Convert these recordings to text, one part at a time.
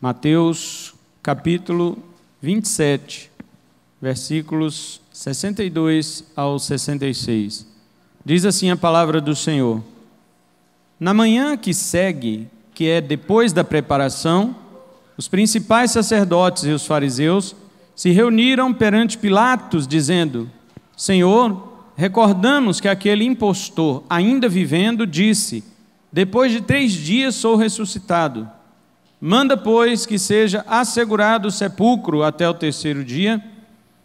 Mateus capítulo 27, versículos 62 ao 66. Diz assim a palavra do Senhor: Na manhã que segue, que é depois da preparação, os principais sacerdotes e os fariseus se reuniram perante Pilatos, dizendo: Senhor, recordamos que aquele impostor, ainda vivendo, disse: Depois de 3 dias sou ressuscitado. Manda, pois, que seja assegurado o sepulcro até o 3º dia,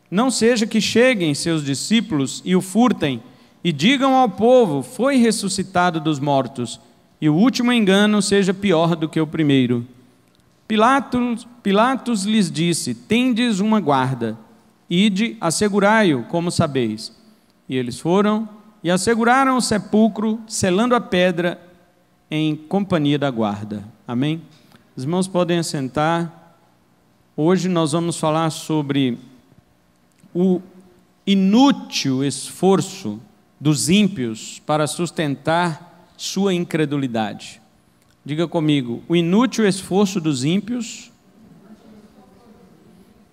não seja que cheguem seus discípulos e o furtem, e digam ao povo: foi ressuscitado dos mortos, e o último engano seja pior do que o primeiro. Pilatos lhes disse: tendes uma guarda, ide, assegurai-o, como sabeis. E eles foram e asseguraram o sepulcro, selando a pedra em companhia da guarda. Amém? Os irmãos podem assentar. Hoje nós vamos falar sobre o inútil esforço dos ímpios para sustentar sua incredulidade. Diga comigo: o inútil esforço dos ímpios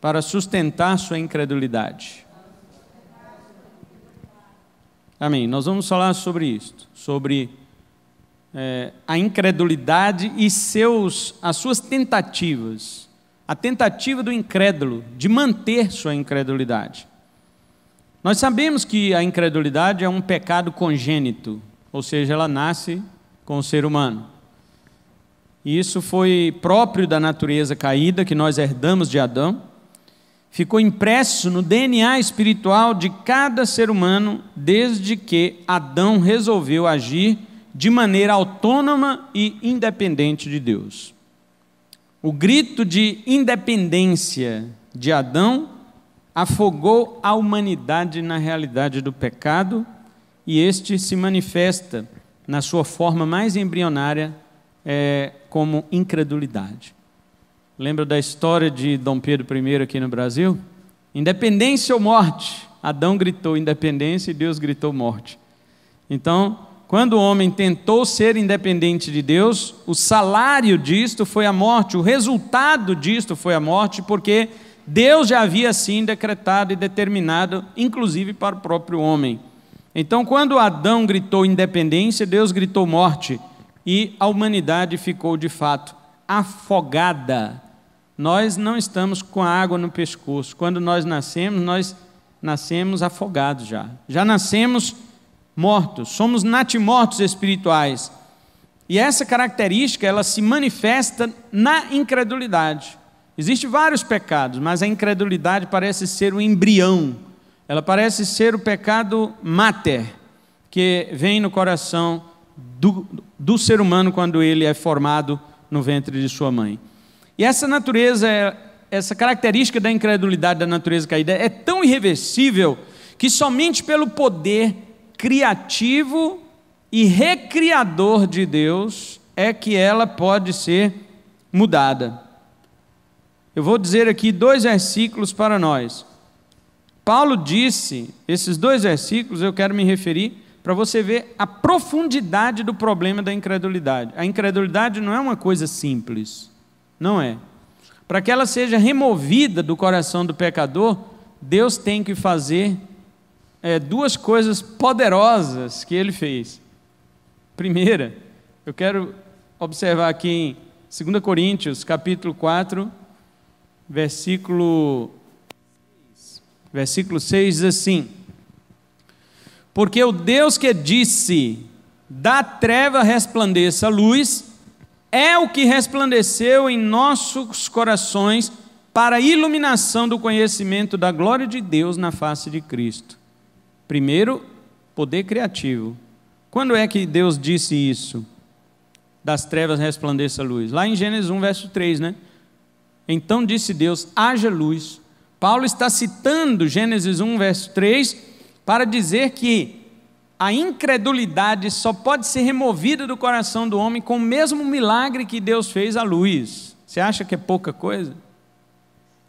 para sustentar sua incredulidade. Amém. Nós vamos falar sobre isto, sobre a incredulidade e as suas tentativas, a tentativa do incrédulo de manter sua incredulidade. Nós sabemos que a incredulidade é um pecado congênito, ou seja, ela nasce com o ser humano. E isso foi próprio da natureza caída que nós herdamos de Adão, ficou impresso no DNA espiritual de cada ser humano desde que Adão resolveu agir de maneira autônoma e independente de Deus. O grito de independência de Adão afogou a humanidade na realidade do pecado, e este se manifesta na sua forma mais embrionária como incredulidade. Lembra da história de Dom Pedro I aqui no Brasil? Independência ou morte? Adão gritou independência e Deus gritou morte. Então, quando o homem tentou ser independente de Deus, o salário disto foi a morte, o resultado disto foi a morte, porque Deus já havia assim decretado e determinado, inclusive para o próprio homem. Então, quando Adão gritou independência, Deus gritou morte, e a humanidade ficou de fato afogada. Nós não estamos com a água no pescoço. Quando nós nascemos afogados já. Já nascemos mortos, somos natimortos espirituais. E essa característica, ela se manifesta na incredulidade. Existem vários pecados, mas a incredulidade parece ser o embrião. Ela parece ser o pecado mater, que vem no coração do ser humano quando ele é formado no ventre de sua mãe. E essa natureza, essa característica da incredulidade da natureza caída é tão irreversível que somente pelo poder criativo e recriador de Deus é que ela pode ser mudada. Eu vou dizer aqui 2 versículos para nós. Paulo disse, esses 2 versículos eu quero me referir para você ver a profundidade do problema da incredulidade. A incredulidade não é uma coisa simples, não é. Para que ela seja removida do coração do pecador, Deus tem que fazer 2 coisas poderosas que ele fez. Primeira, eu quero observar aqui em 2 Coríntios, capítulo 4, versículo 6, diz assim: porque o Deus que disse, da treva resplandeça a luz, é o que resplandeceu em nossos corações para a iluminação do conhecimento da glória de Deus na face de Cristo. Primeiro, poder criativo. Quando é que Deus disse isso? Das trevas resplandeça a luz. Lá em Gênesis 1, verso 3, né? Então disse Deus: haja luz. Paulo está citando Gênesis 1, verso 3, para dizer que a incredulidade só pode ser removida do coração do homem com o mesmo milagre que Deus fez à luz. Você acha que é pouca coisa?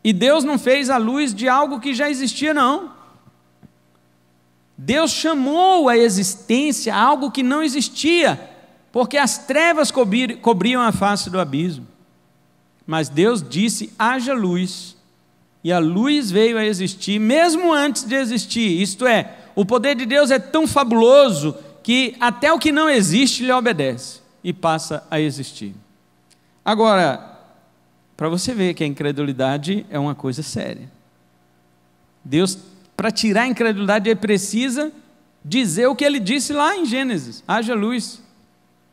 E Deus não fez a luz de algo que já existia, não. Deus chamou à existência algo que não existia, porque as trevas cobriam a face do abismo. mas Deus disse: haja luz, e a luz veio a existir mesmo antes de existir. Isto é, o poder de Deus é tão fabuloso que até o que não existe lhe obedece e passa a existir. Agora, para você ver que a incredulidade é uma coisa séria. Deus, para tirar a incredulidade, ele precisa dizer o que ele disse lá em Gênesis: haja luz.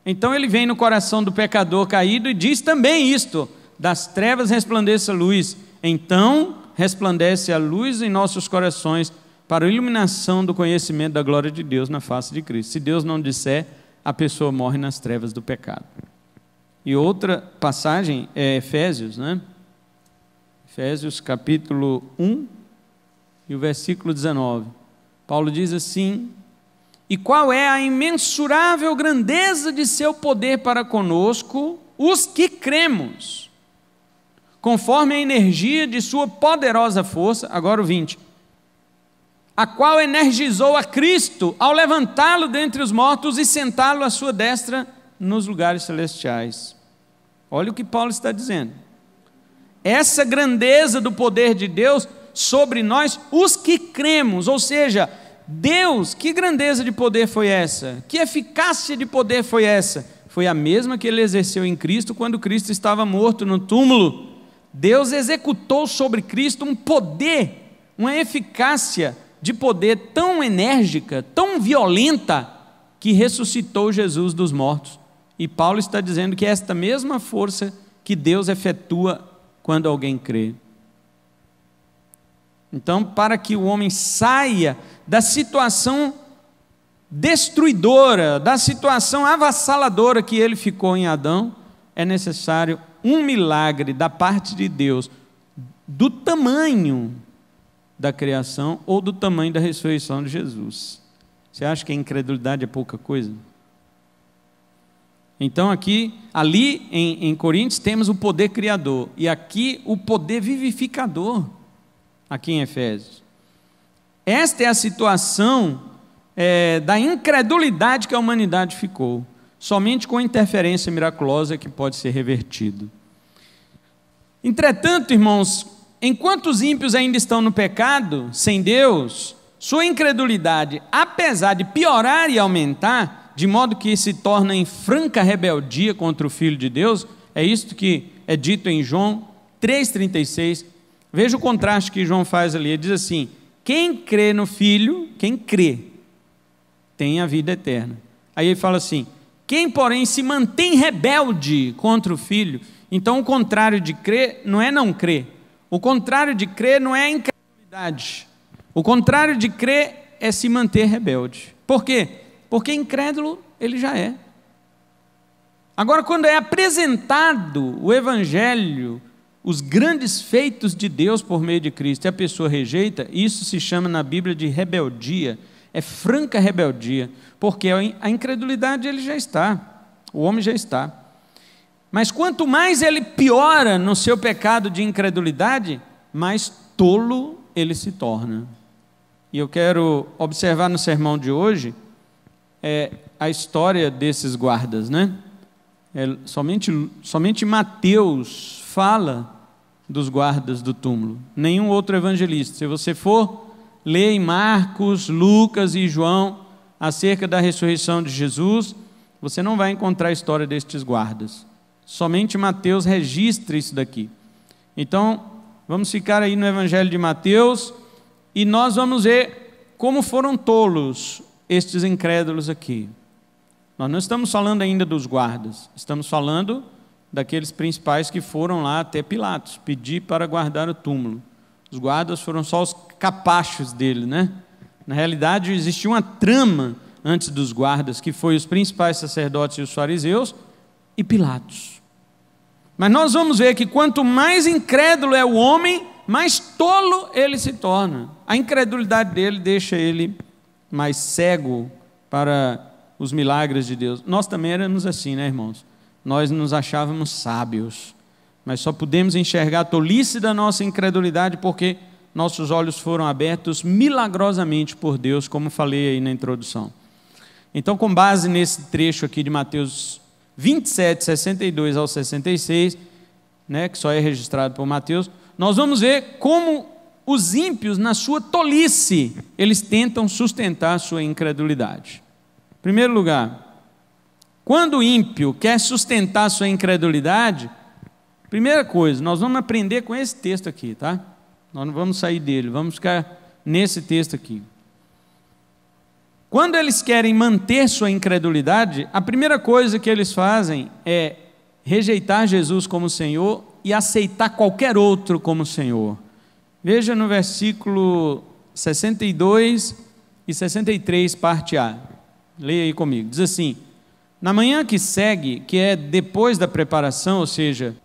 Então ele vem no coração do pecador caído e diz também isto: das trevas resplandeça a luz. Então resplandece a luz em nossos corações para a iluminação do conhecimento da glória de Deus na face de Cristo. Se Deus não disser, a pessoa morre nas trevas do pecado. E outra passagem é Efésios, né? Efésios capítulo 1 e o versículo 19. Paulo diz assim: e qual é a imensurável grandeza de seu poder para conosco, os que cremos, conforme a energia de sua poderosa força. Agora o 20. A qual energizou a Cristo ao levantá-lo dentre os mortos e sentá-lo à sua destra nos lugares celestiais. Olha o que Paulo está dizendo. Essa grandeza do poder de Deus sobre nós, os que cremos, ou seja, Deus, que grandeza de poder foi essa? Que eficácia de poder foi essa? Foi a mesma que ele exerceu em Cristo quando Cristo estava morto no túmulo. Deus executou sobre Cristo um poder, uma eficácia de poder tão enérgica, tão violenta, que ressuscitou Jesus dos mortos. E Paulo está dizendo que é esta mesma força que Deus efetua quando alguém crê. Então, para que o homem saia da situação destruidora, da situação avassaladora que ele ficou em Adão, é necessário um milagre da parte de Deus, do tamanho da criação ou do tamanho da ressurreição de Jesus. Você acha que a incredulidade é pouca coisa? Então ali em Coríntios temos o poder criador, e aqui o poder vivificador, aqui em Efésios. Esta é a situação da incredulidade que a humanidade ficou. Somente com interferência miraculosa que pode ser revertido. Entretanto, irmãos, enquanto os ímpios ainda estão no pecado, sem Deus, sua incredulidade, apesar de piorar e aumentar, de modo que se torna em franca rebeldia contra o Filho de Deus, é isto que é dito em João 3,36. Veja o contraste que João faz ali. Ele diz assim: quem crê no Filho, quem crê, tem a vida eterna. Aí ele fala assim: quem, porém, se mantém rebelde contra o Filho. Então o contrário de crer não é não crer. O contrário de crer não é incredulidade. O contrário de crer é se manter rebelde. Por quê? Porque incrédulo ele já é. Agora, quando é apresentado o Evangelho, os grandes feitos de Deus por meio de Cristo, e a pessoa rejeita, isso se chama na Bíblia de rebeldia. É franca rebeldia, porque a incredulidade ele já está, o homem já está. Mas quanto mais ele piora no seu pecado de incredulidade, mais tolo ele se torna. E eu quero observar no sermão de hoje a história desses guardas, né? Somente Mateus fala dos guardas do túmulo, nenhum outro evangelista. Se você for ler em Marcos, Lucas e João acerca da ressurreição de Jesus, você não vai encontrar a história destes guardas. Somente Mateus registra isso daqui. Então, vamos ficar aí no Evangelho de Mateus e nós vamos ver como foram tolos estes incrédulos aqui. Nós não estamos falando ainda dos guardas, estamos falando daqueles principais que foram lá até Pilatos pedir para guardar o túmulo. Os guardas foram só os capachos dele, né? Na realidade, existia uma trama antes dos guardas, que foi os principais sacerdotes e os fariseus e Pilatos. Mas nós vamos ver que quanto mais incrédulo é o homem, mais tolo ele se torna. A incredulidade dele deixa ele mais cego para os milagres de Deus. Nós também éramos assim, né, irmãos? Nós nos achávamos sábios, mas só podemos enxergar a tolice da nossa incredulidade porque nossos olhos foram abertos milagrosamente por Deus, como falei aí na introdução. Então, com base nesse trecho aqui de Mateus 27, 62 ao 66, né, que só é registrado por Mateus, nós vamos ver como os ímpios, na sua tolice, eles tentam sustentar a sua incredulidade. Em primeiro lugar, quando o ímpio quer sustentar a sua incredulidade, primeira coisa, nós vamos aprender com esse texto aqui, tá? Nós não vamos sair dele, vamos ficar nesse texto aqui. Quando eles querem manter sua incredulidade, a primeira coisa que eles fazem é rejeitar Jesus como Senhor e aceitar qualquer outro como Senhor. Veja no versículo 62 e 63, parte A. Leia aí comigo. Diz assim: na manhã que segue, que é depois da preparação, ou seja,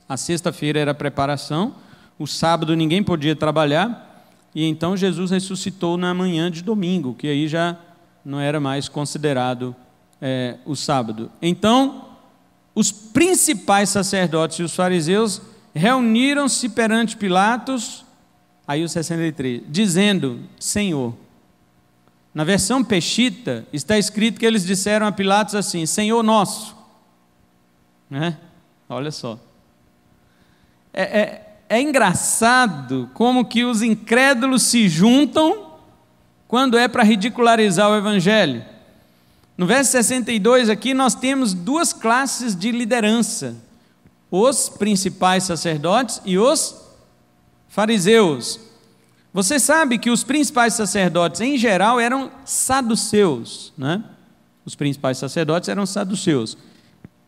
a sexta-feira era a preparação, o sábado ninguém podia trabalhar, e então Jesus ressuscitou na manhã de domingo, que aí já não era mais considerado o sábado. Então, os principais sacerdotes e os fariseus reuniram-se perante Pilatos, aí o 63, dizendo: Senhor. Na versão Peshita está escrito que eles disseram a Pilatos assim: Senhor nosso. Né? Olha só. É engraçado como que os incrédulos se juntam quando é para ridicularizar o Evangelho. No verso 62 aqui nós temos duas classes de liderança: os principais sacerdotes e os fariseus. Você sabe que os principais sacerdotes em geral eram saduceus, né? Os principais sacerdotes eram saduceus.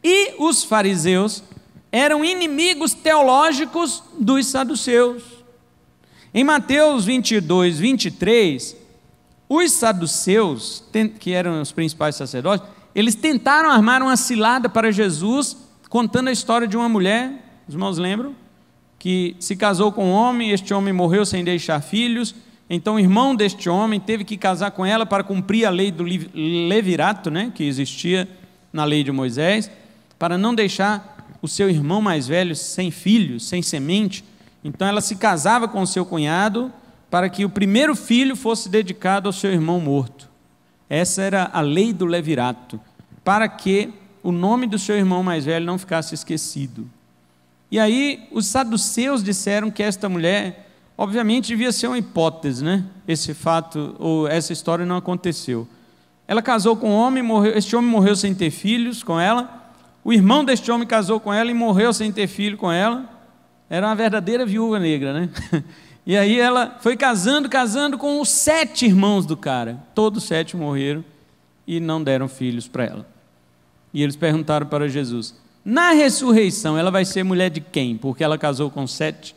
E os fariseus eram inimigos teológicos dos saduceus. Em Mateus 22, 23, os saduceus, que eram os principais sacerdotes, eles tentaram armar uma cilada para Jesus, contando a história de uma mulher, os irmãos lembram? Que se casou com um homem, este homem morreu sem deixar filhos, então o irmão deste homem teve que casar com ela para cumprir a lei do levirato, né, que existia na lei de Moisés, para não deixar o seu irmão mais velho sem filhos, sem semente. Então ela se casava com o seu cunhado para que o primeiro filho fosse dedicado ao seu irmão morto. Essa era a lei do levirato, para que o nome do seu irmão mais velho não ficasse esquecido. E aí os saduceus disseram que esta mulher, obviamente devia ser uma hipótese, né? Esse fato, ou essa história não aconteceu. Ela casou com um homem, este homem morreu sem ter filhos com ela, o irmão deste homem casou com ela e morreu sem ter filho com ela. Era uma verdadeira viúva negra, né? E aí ela foi casando com os 7 irmãos do cara. Todos 7 morreram e não deram filhos para ela. E eles perguntaram para Jesus: na ressurreição ela vai ser mulher de quem? Porque ela casou com 7.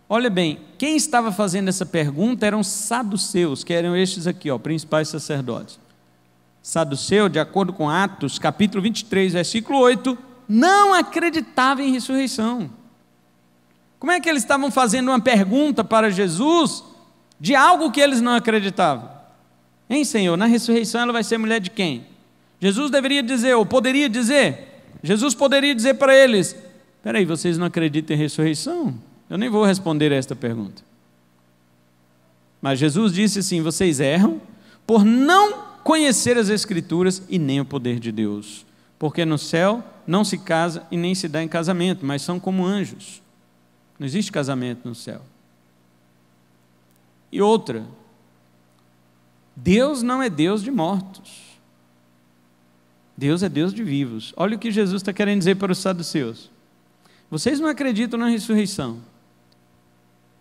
Olha bem, quem estava fazendo essa pergunta eram saduceus, que eram estes aqui, ó, principais sacerdotes. Saduceu, de acordo com Atos, capítulo 23, versículo 8, não acreditava em ressurreição. Como é que eles estavam fazendo uma pergunta para Jesus de algo que eles não acreditavam? Hein, Senhor, na ressurreição ela vai ser mulher de quem? Jesus deveria dizer, ou poderia dizer, Jesus poderia dizer para eles: espera aí, vocês não acreditam em ressurreição? Eu nem vou responder a esta pergunta. Mas Jesus disse assim: vocês erram por não conhecer as Escrituras e nem o poder de Deus, porque no céu não se casa e nem se dá em casamento, mas são como anjos. Não existe casamento no céu. E outra, Deus não é Deus de mortos, Deus é Deus de vivos. Olha o que Jesus está querendo dizer para os saduceus: vocês não acreditam na ressurreição.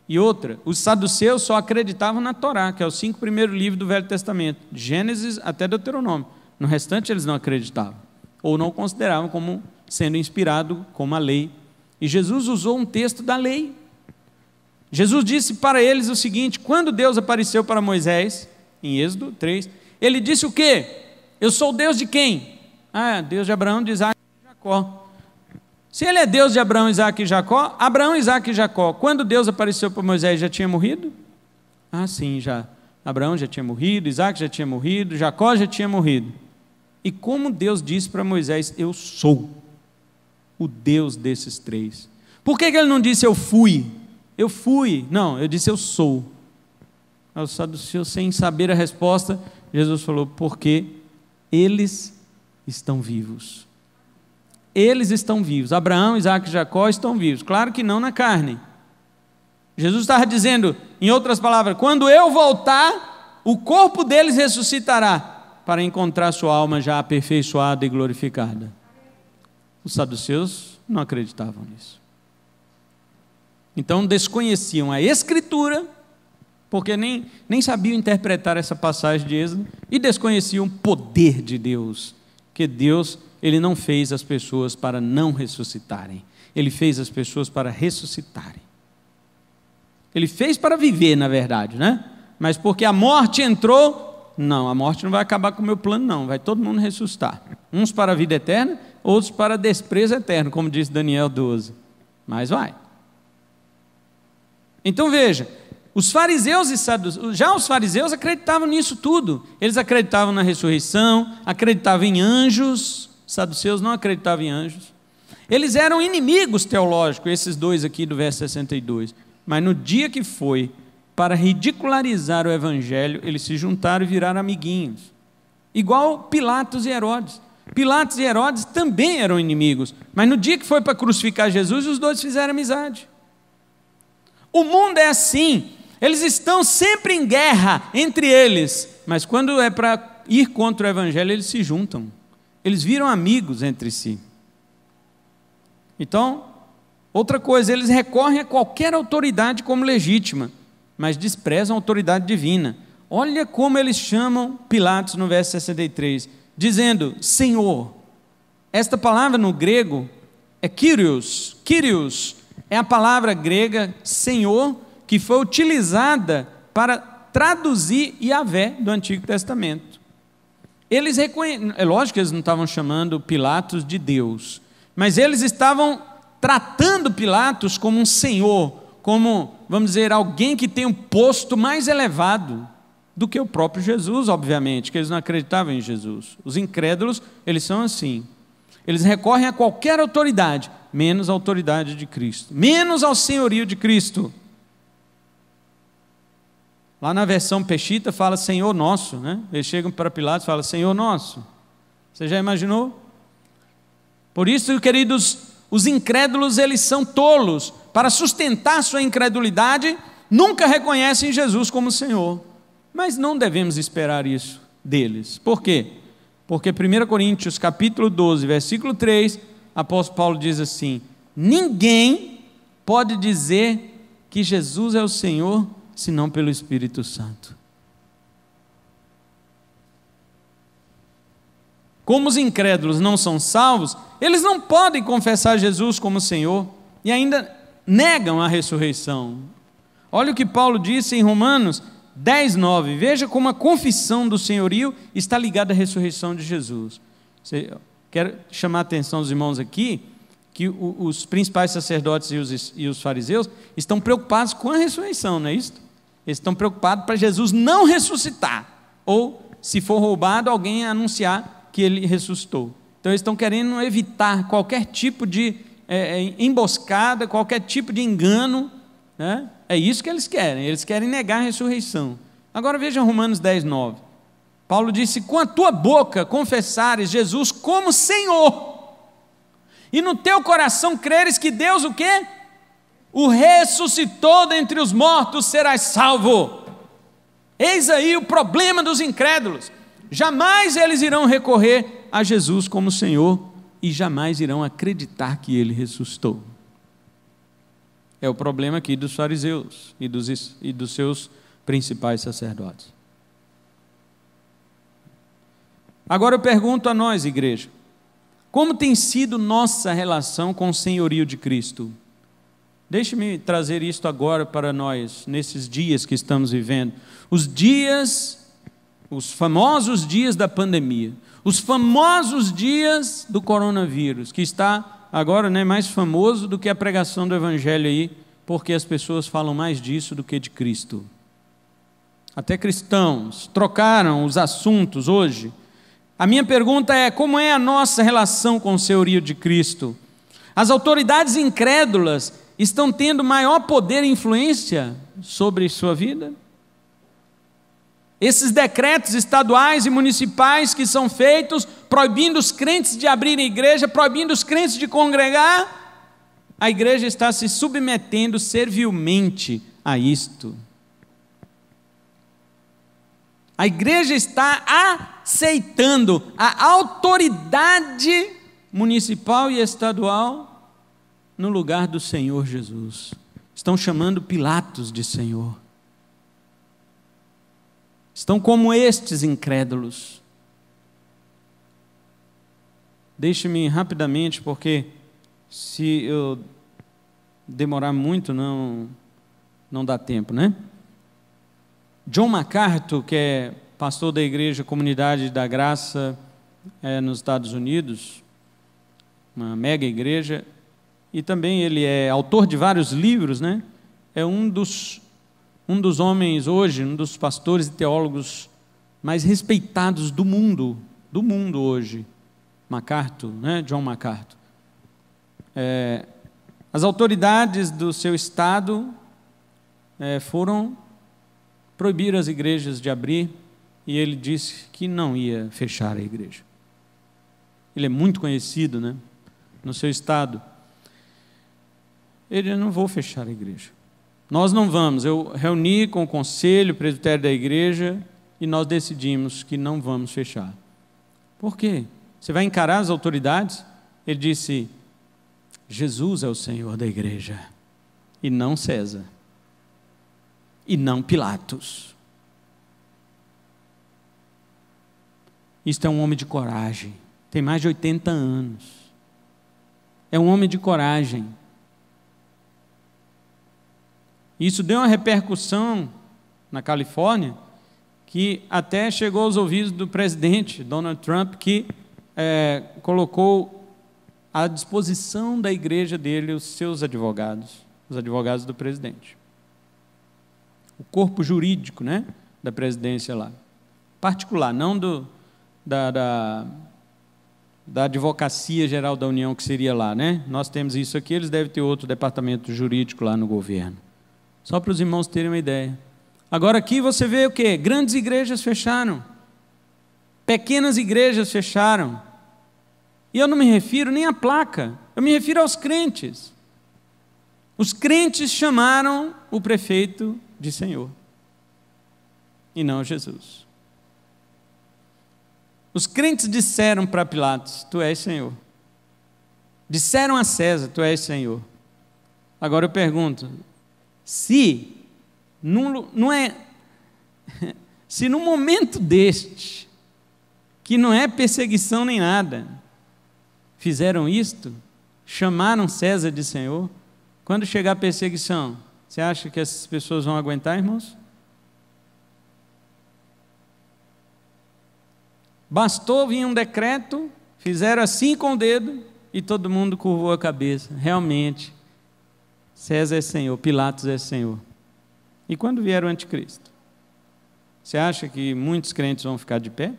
E outra, os saduceus só acreditavam na Torá, que é os 5 primeiros livros do Velho Testamento, de Gênesis até Deuteronômio. No restante eles não acreditavam, ou não consideravam como sendo inspirado como a lei. E Jesus usou um texto da lei. Jesus disse para eles o seguinte: quando Deus apareceu para Moisés, em Êxodo 3, ele disse o quê? Eu sou o Deus de quem? Ah, Deus de Abraão, de Isaac e de Jacó. Se ele é Deus de Abraão, Isaac e Jacó, Abraão, Isaac e Jacó, quando Deus apareceu para Moisés, já tinha morrido? Ah, sim, já. Abraão já tinha morrido, Isaac já tinha morrido, Jacó já tinha morrido. E como Deus disse para Moisés: eu sou o Deus desses 3. Por que ele não disse eu fui? Eu fui. Não, eu disse eu sou. Os saduceus, sem saber a resposta, Jesus falou: porque eles estão vivos. eles estão vivos. Abraão, Isaac e Jacó estão vivos. Claro que não na carne. Jesus estava dizendo, em outras palavras, quando eu voltar, o corpo deles ressuscitará, para encontrar sua alma já aperfeiçoada e glorificada. Os saduceus não acreditavam nisso. Então desconheciam a Escritura, porque nem sabiam interpretar essa passagem de Êxodo, e desconheciam o poder de Deus, que Deus, Ele não fez as pessoas para não ressuscitarem, Ele fez as pessoas para ressuscitarem. Ele fez para viver, na verdade, né? Mas porque a morte entrou, não, a morte não vai acabar com o meu plano, não, vai todo mundo ressuscitar. Uns para a vida eterna, outros para desprezo eterno, como diz Daniel 12. Mas vai. Então veja, os fariseus e saduceus, já os fariseus acreditavam nisso tudo. Eles acreditavam na ressurreição, acreditavam em anjos. Os saduceus não acreditavam em anjos. Eles eram inimigos teológicos, esses dois aqui do verso 62. Mas no dia que foi para ridicularizar o evangelho, eles se juntaram e viraram amiguinhos. Igual Pilatos e Herodes. Pilatos e Herodes também eram inimigos, mas no dia que foi para crucificar Jesus, os dois fizeram amizade. O mundo é assim, eles estão sempre em guerra entre eles, mas quando é para ir contra o evangelho, eles se juntam, eles viram amigos entre si. Então, outra coisa, eles recorrem a qualquer autoridade como legítima, mas desprezam a autoridade divina. Olha como eles chamam Pilatos no verso 63, dizendo, Senhor. Esta palavra no grego é Kyrios. Kyrios é a palavra grega Senhor, que foi utilizada para traduzir Yahvé do Antigo Testamento. Eles é lógico que eles não estavam chamando Pilatos de Deus, mas eles estavam tratando Pilatos como um senhor, como, vamos dizer, alguém que tem um posto mais elevado do que o próprio Jesus, obviamente, que eles não acreditavam em Jesus. Os incrédulos, eles são assim. Eles recorrem a qualquer autoridade, menos a autoridade de Cristo, menos ao senhorio de Cristo. Lá na versão Peshita fala Senhor nosso, né? Eles chegam para Pilatos e falam Senhor nosso. Você já imaginou? Por isso, queridos, os incrédulos, eles são tolos. Para sustentar sua incredulidade, nunca reconhecem Jesus como Senhor. Mas não devemos esperar isso deles. Por quê? Porque 1 Coríntios capítulo 12, versículo 3, apóstolo Paulo diz assim, ninguém pode dizer que Jesus é o Senhor, senão pelo Espírito Santo. Como os incrédulos não são salvos, eles não podem confessar Jesus como Senhor, e ainda negam a ressurreição. Olha o que Paulo disse em Romanos 10:9, veja como a confissão do senhorio está ligada à ressurreição de Jesus. Quero chamar a atenção dos irmãos aqui, que os principais sacerdotes e os fariseus estão preocupados com a ressurreição, não é isso? Eles estão preocupados para Jesus não ressuscitar, ou se for roubado, alguém anunciar que ele ressuscitou. Então eles estão querendo evitar qualquer tipo de emboscada, qualquer tipo de engano, né? É isso que eles querem negar a ressurreição. Agora veja Romanos 10:9. Paulo disse, com a tua boca confessares Jesus como Senhor, e no teu coração creres que Deus o quê? O ressuscitou dentre os mortos, serás salvo. Eis aí o problema dos incrédulos. Jamais eles irão recorrer a Jesus como Senhor, e jamais irão acreditar que Ele ressuscitou. É o problema aqui dos fariseus e dos seus principais sacerdotes. Agora eu pergunto a nós, igreja, como tem sido nossa relação com o senhorio de Cristo? Deixe-me trazer isto agora para nós, nesses dias que estamos vivendo. Os famosos dias da pandemia, os famosos dias do coronavírus, que está agora, né, mais famoso do que a pregação do evangelho aí, porque as pessoas falam mais disso do que de Cristo. Até cristãos trocaram os assuntos hoje. A minha pergunta é, como é a nossa relação com o senhorio de Cristo? As autoridades incrédulas estão tendo maior poder e influência sobre sua vida? Esses decretos estaduais e municipais que são feitos, proibindo os crentes de abrirem igreja, proibindo os crentes de congregar, a igreja está se submetendo servilmente a isto. A igreja está aceitando a autoridade municipal e estadual no lugar do Senhor Jesus. Estão chamando Pilatos de Senhor. Estão como estes incrédulos. Deixe-me rapidamente, porque se eu demorar muito, não dá tempo, né? John MacArthur, que é pastor da igreja Comunidade da Graça nos Estados Unidos, uma mega igreja, e também ele é autor de vários livros, né? É um dos homens hoje, um dos pastores e teólogos mais respeitados do mundo hoje, MacArthur, né? John MacArthur. As autoridades do seu estado foram proibir as igrejas de abrir, e ele disse que não ia fechar a igreja. Ele é muito conhecido, né, no seu estado. Ele: não vou fechar a igreja. Nós não vamos. Eu reuni com o conselho, o presbitério da igreja, e nós decidimos que não vamos fechar. Por quê? Você vai encarar as autoridades? Ele disse: Jesus é o Senhor da igreja, e não César, e não Pilatos. Isto é um homem de coragem, tem mais de 80 anos, é um homem de coragem. Isso deu uma repercussão na Califórnia, que até chegou aos ouvidos do presidente Donald Trump, que colocou à disposição da igreja dele os seus advogados, os advogados do presidente. O corpo jurídico, né, da presidência lá. Particular, não da Advocacia Geral da União, que seria lá, né? Nós temos isso aqui, eles devem ter outro departamento jurídico lá no governo. Só para os irmãos terem uma ideia. Agora aqui você vê o quê? Grandes igrejas fecharam. Pequenas igrejas fecharam. E eu não me refiro nem à placa, eu me refiro aos crentes. Os crentes chamaram o prefeito de Senhor, e não Jesus. Os crentes disseram para Pilatos: tu és Senhor. Disseram a César: tu és Senhor. Agora eu pergunto, se num momento deste, que não é perseguição nem nada, fizeram isto, chamaram César de Senhor, quando chegar a perseguição, você acha que essas pessoas vão aguentar, irmãos? Bastou vir um decreto, fizeram assim com o dedo e todo mundo curvou a cabeça. Realmente, César é Senhor, Pilatos é Senhor. E quando vier o anticristo? Você acha que muitos crentes vão ficar de pé?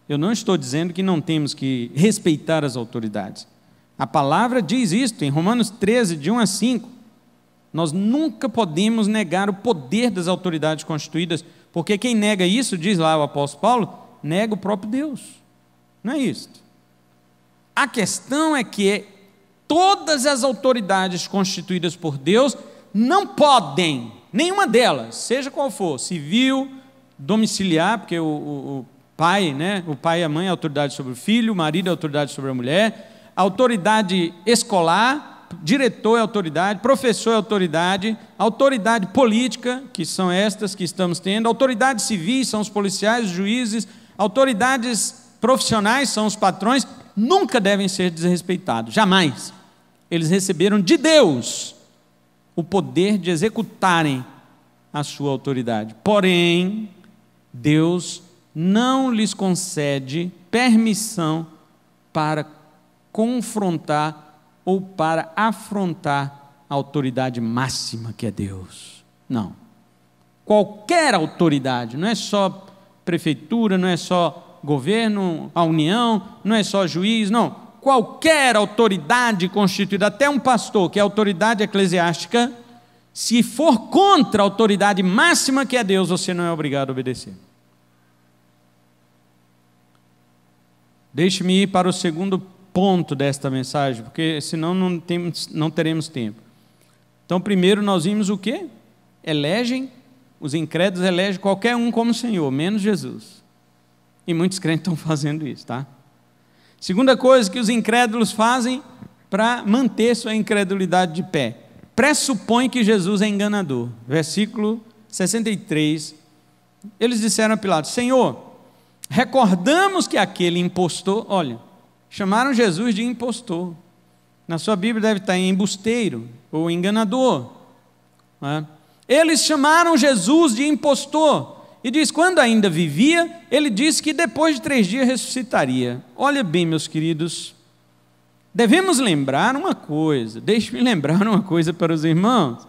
Eu não estou dizendo que não temos que respeitar as autoridades. A palavra diz isto em Romanos 13, de 1 a 5. Nós nunca podemos negar o poder das autoridades constituídas, porque quem nega isso, diz lá o apóstolo Paulo, nega o próprio Deus. Não é isso. A questão é que todas as autoridades constituídas por Deus não podem, nenhuma delas, seja qual for, civil, domiciliar, porque o pai, né, o pai e a mãe é autoridade sobre o filho, o marido é autoridade sobre a mulher, autoridade escolar, diretor é autoridade, professor é autoridade, autoridade política, que são estas que estamos tendo, autoridades civis são os policiais, os juízes, autoridades profissionais são os patrões, nunca devem ser desrespeitados, jamais. Eles receberam de Deus o poder de executarem a sua autoridade. Porém, Deus não lhes concede permissão para confrontar ou para afrontar a autoridade máxima que é Deus. Não. Qualquer autoridade, não é só prefeitura, não é só governo, a União, não é só juiz, não. Qualquer autoridade constituída, até um pastor, que é autoridade eclesiástica, Se for contra a autoridade máxima que é Deus, você não é obrigado a obedecer. Deixe-me ir para o segundo ponto desta mensagem, porque senão não teremos tempo. Então, primeiro nós vimos o quê? Os incrédulos elegem qualquer um como Senhor, menos Jesus. E muitos crentes estão fazendo isso, tá? Segunda coisa que os incrédulos fazem para manter sua incredulidade de pé: pressupõe que Jesus é enganador. Versículo 63, eles disseram a Pilatos: Senhor, recordamos que aquele impostor, olha, chamaram Jesus de impostor. Na sua Bíblia deve estar em embusteiro ou enganador, não é? Eles chamaram Jesus de impostor. E diz, quando ainda vivia, ele disse que depois de 3 dias ressuscitaria. Olha bem, meus queridos, devemos lembrar uma coisa, deixe-me lembrar uma coisa para os irmãos,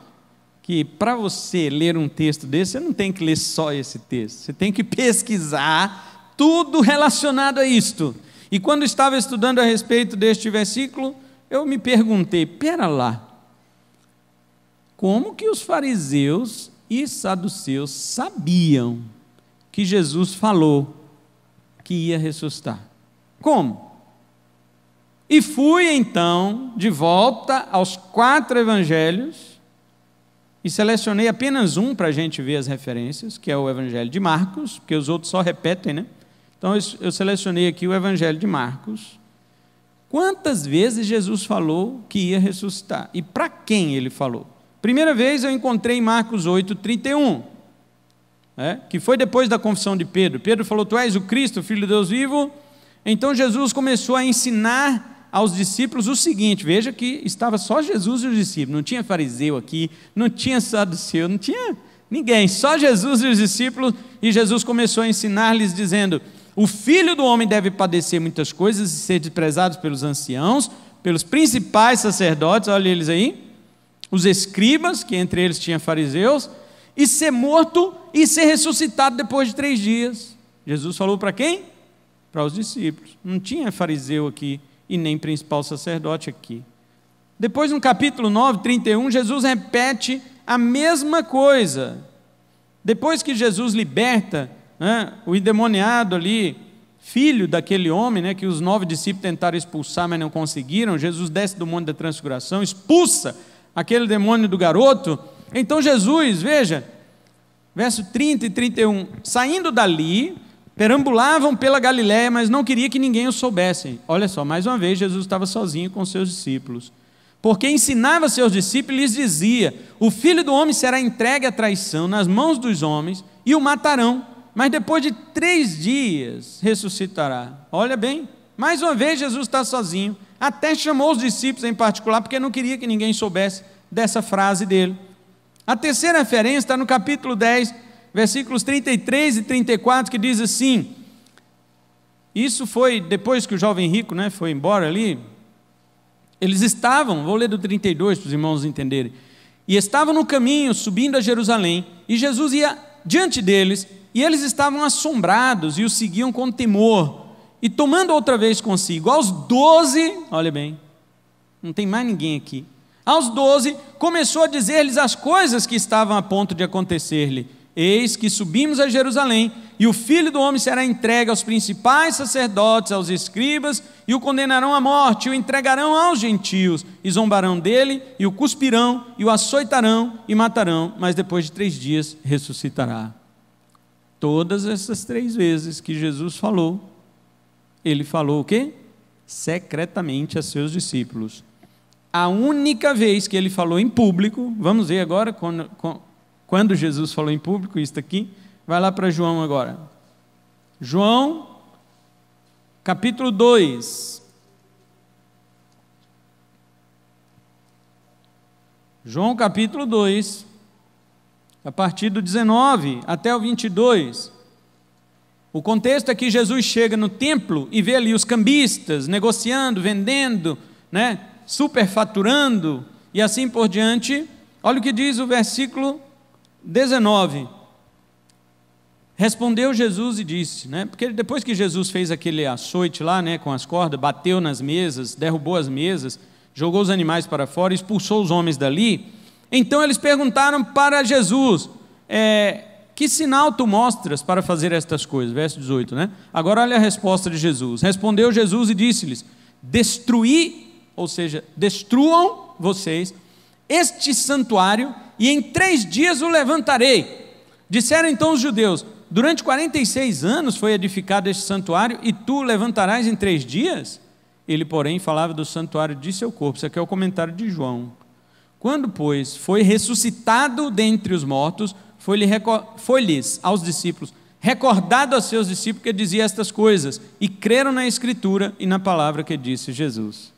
que para você ler um texto desse, você não tem que ler só esse texto, você tem que pesquisar tudo relacionado a isto. E quando estava estudando a respeito deste versículo, eu me perguntei, pera lá, como que os fariseus e saduceus sabiam que Jesus falou que ia ressuscitar? Como? E fui então de volta aos 4 evangelhos e selecionei apenas um para a gente ver as referências, que é o evangelho de Marcos, porque os outros só repetem, né? Então eu selecionei aqui o evangelho de Marcos. Quantas vezes Jesus falou que ia ressuscitar? E para quem ele falou? Primeira vez eu encontrei em Marcos 8:31, que foi depois da confissão de Pedro. Pedro falou, tu és o Cristo, o Filho de Deus vivo. Então Jesus começou a ensinar aos discípulos o seguinte, veja que estava só Jesus e os discípulos, não tinha fariseu aqui, não tinha saduceu, não tinha ninguém, só Jesus e os discípulos, e Jesus começou a ensinar-lhes dizendo, o Filho do Homem deve padecer muitas coisas e ser desprezado pelos anciãos, pelos principais sacerdotes, olha eles aí, os escribas, que entre eles tinha fariseus, e ser morto e ser ressuscitado depois de 3 dias. Jesus falou para quem? Para os discípulos. Não tinha fariseu aqui e nem principal sacerdote aqui. Depois no capítulo 9:31, Jesus repete a mesma coisa. Depois que Jesus liberta o endemoniado ali, filho daquele homem, que os 9 discípulos tentaram expulsar, mas não conseguiram, Jesus desce do monte da transfiguração, expulsa aquele demônio do garoto. Então Jesus, veja, verso 30 e 31, saindo dali, perambulavam pela Galiléia, mas não queria que ninguém o soubesse. Olha só, mais uma vez Jesus estava sozinho com seus discípulos, porque ensinava seus discípulos e lhes dizia, o Filho do Homem será entregue à traição nas mãos dos homens e o matarão, mas depois de 3 dias ressuscitará. Olha bem, mais uma vez Jesus está sozinho, até chamou os discípulos em particular, porque não queria que ninguém soubesse dessa frase dele. A terceira referência está no capítulo 10, versículos 33 e 34, que diz assim, isso foi depois que o jovem rico foi embora ali, eles estavam, vou ler do 32 para os irmãos entenderem, e estavam no caminho, subindo a Jerusalém, e Jesus ia diante deles, e eles estavam assombrados, e o seguiam com temor, e tomando outra vez consigo, aos 12, olha bem, não tem mais ninguém aqui, aos 12, começou a dizer-lhes as coisas que estavam a ponto de acontecer-lhe, eis que subimos a Jerusalém, e o Filho do Homem será entregue aos principais sacerdotes, aos escribas, e o condenarão à morte, e o entregarão aos gentios, e zombarão dele, e o cuspirão, e o açoitarão, e matarão, mas depois de 3 dias ressuscitará. Todas essas 3 vezes que Jesus falou, ele falou o quê? Secretamente a seus discípulos. A única vez que ele falou em público, vamos ver agora quando Jesus falou em público, isso aqui, vai lá para João agora. João, capítulo 2. João, capítulo 2, a partir do 19 até o 22. O contexto é que Jesus chega no templo e vê ali os cambistas negociando, vendendo, superfaturando e assim por diante. Olha o que diz o versículo 19. Respondeu Jesus e disse, porque depois que Jesus fez aquele açoite lá, com as cordas, bateu nas mesas, derrubou as mesas, jogou os animais para fora, expulsou os homens dali, Então eles perguntaram para Jesus, que sinal tu mostras para fazer estas coisas? Verso 18, né? Agora olha a resposta de Jesus. Respondeu Jesus e disse-lhes, ou seja, destruam vocês este santuário e em 3 dias o levantarei. Disseram então os judeus, durante 46 anos foi edificado este santuário e tu o levantarás em 3 dias? Ele, porém, falava do santuário de seu corpo. Isso aqui é o comentário de João. Quando, pois, foi ressuscitado dentre os mortos, foi-lhes aos discípulos, recordado aos seus discípulos que dizia estas coisas, e creram na Escritura e na palavra que disse Jesus.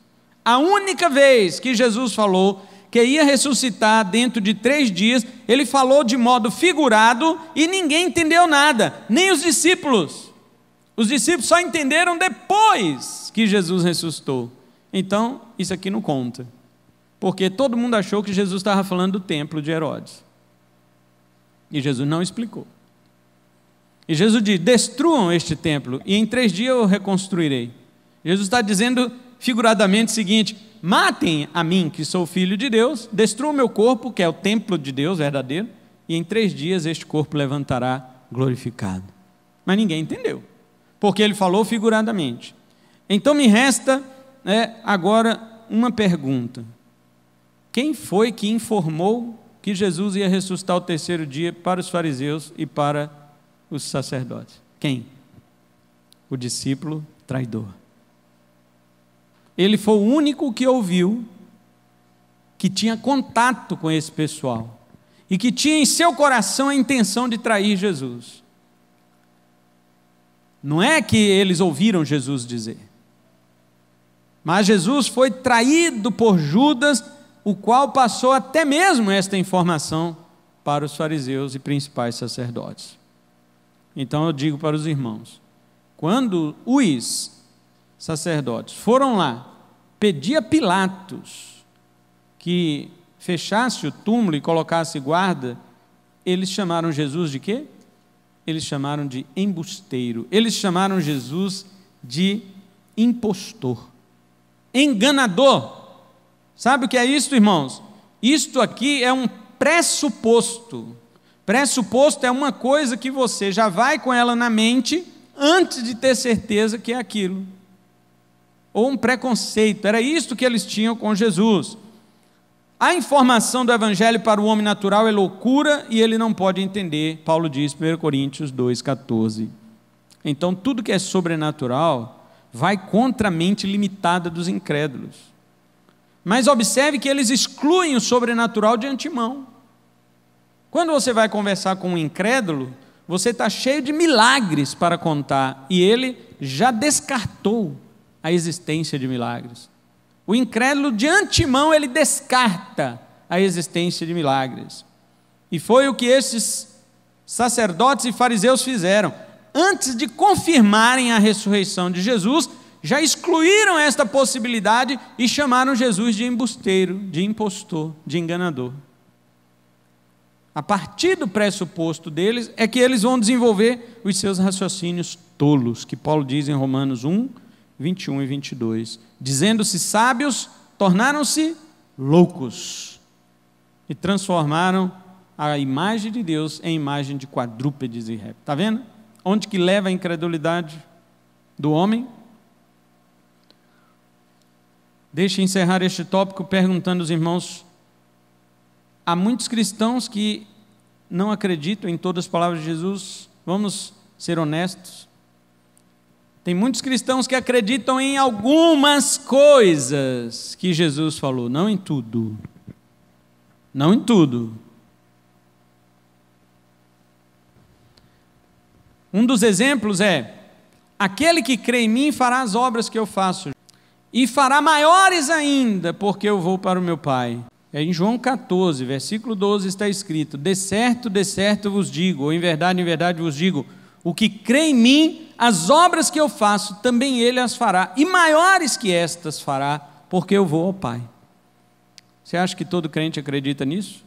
A única vez que Jesus falou que ia ressuscitar dentro de 3 dias, ele falou de modo figurado e ninguém entendeu nada, nem os discípulos. Os discípulos só entenderam depois que Jesus ressuscitou. Então, isso aqui não conta, porque todo mundo achou que Jesus estava falando do templo de Herodes. E Jesus não explicou. E Jesus diz, destruam este templo e em 3 dias eu o reconstruirei. Jesus está dizendo figuradamente o seguinte, matem a mim que sou filho de Deus, destruam o meu corpo que é o templo de Deus verdadeiro e em 3 dias este corpo levantará glorificado. Mas ninguém entendeu, porque ele falou figuradamente. Então me resta agora uma pergunta. Quem foi que informou que Jesus ia ressuscitar ao 3º dia para os fariseus e para os sacerdotes? Quem? O discípulo traidor. Ele foi o único que ouviu, que tinha contato com esse pessoal e que tinha em seu coração a intenção de trair Jesus. Não é que eles ouviram Jesus dizer, mas Jesus foi traído por Judas, o qual passou até mesmo esta informação para os fariseus e principais sacerdotes. Então eu digo para os irmãos, quando os sacerdotes foram lá pedir a Pilatos que fechasse o túmulo e colocasse guarda, eles chamaram Jesus de quê? Eles chamaram de embusteiro, eles chamaram Jesus de impostor, enganador. Sabe o que é isto, irmãos? Isto aqui é um pressuposto. Pressuposto é uma coisa que você já vai com ela na mente antes de ter certeza que é aquilo. Ou um preconceito, era isto que eles tinham com Jesus. A informação do Evangelho para o homem natural é loucura e ele não pode entender, Paulo diz, 1 Coríntios 2,14. Então tudo que é sobrenatural vai contra a mente limitada dos incrédulos. Mas observe que eles excluem o sobrenatural de antemão. Quando você vai conversar com um incrédulo, você está cheio de milagres para contar, e ele já descartou a existência de milagres. O incrédulo de antemão, ele descarta a existência de milagres. E foi o que esses sacerdotes e fariseus fizeram. Antes de confirmarem a ressurreição de Jesus, já excluíram esta possibilidade e chamaram Jesus de embusteiro, de impostor, de enganador. A partir do pressuposto deles é que eles vão desenvolver os seus raciocínios tolos, que Paulo diz em Romanos 1, 21 e 22. Dizendo-se sábios, tornaram-se loucos e transformaram a imagem de Deus em imagem de quadrúpedes e répteis. Está vendo? Onde que leva a incredulidade do homem? Deixe eu encerrar este tópico perguntando aos irmãos, há muitos cristãos que não acreditam em todas as palavras de Jesus, vamos ser honestos. Tem muitos cristãos que acreditam em algumas coisas que Jesus falou, não em tudo. Não em tudo. Um dos exemplos é, aquele que crê em mim fará as obras que eu faço, e fará maiores ainda, porque eu vou para o meu Pai. Em João 14, versículo 12 está escrito, de certo vos digo, ou em verdade vos digo, o que crê em mim, as obras que eu faço, também ele as fará, e maiores que estas fará, porque eu vou ao Pai. Você acha que todo crente acredita nisso?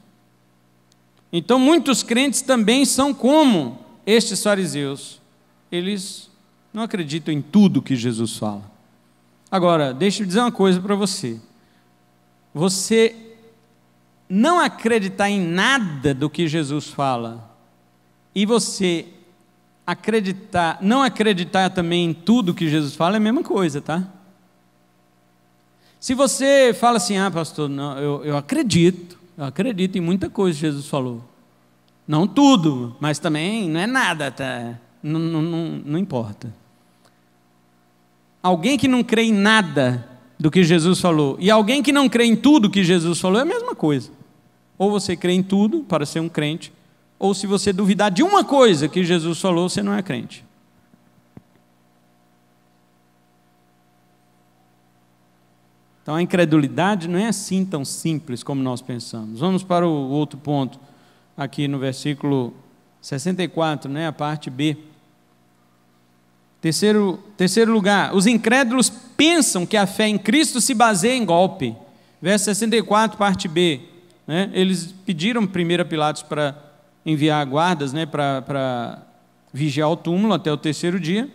Então muitos crentes também são como estes fariseus, eles não acreditam em tudo que Jesus fala. Agora, deixa eu dizer uma coisa para você. Você não acreditar em nada do que Jesus fala e você não acreditar também em tudo que Jesus fala é a mesma coisa, tá? Se você fala assim, pastor, não, eu acredito em muita coisa que Jesus falou. Não tudo, mas também não é nada, tá? Não importa. Alguém que não crê em nada do que Jesus falou e alguém que não crê em tudo que Jesus falou é a mesma coisa. Ou você crê em tudo para ser um crente, ou se você duvidar de uma coisa que Jesus falou, você não é crente. Então a incredulidade não é assim tão simples como nós pensamos. Vamos para o outro ponto, aqui no versículo 64, a parte B. Terceiro lugar, os incrédulos pensam que a fé em Cristo se baseia em golpe. Verso 64, parte B. Eles pediram primeiro a Pilatos para enviar guardas, para vigiar o túmulo até o terceiro dia,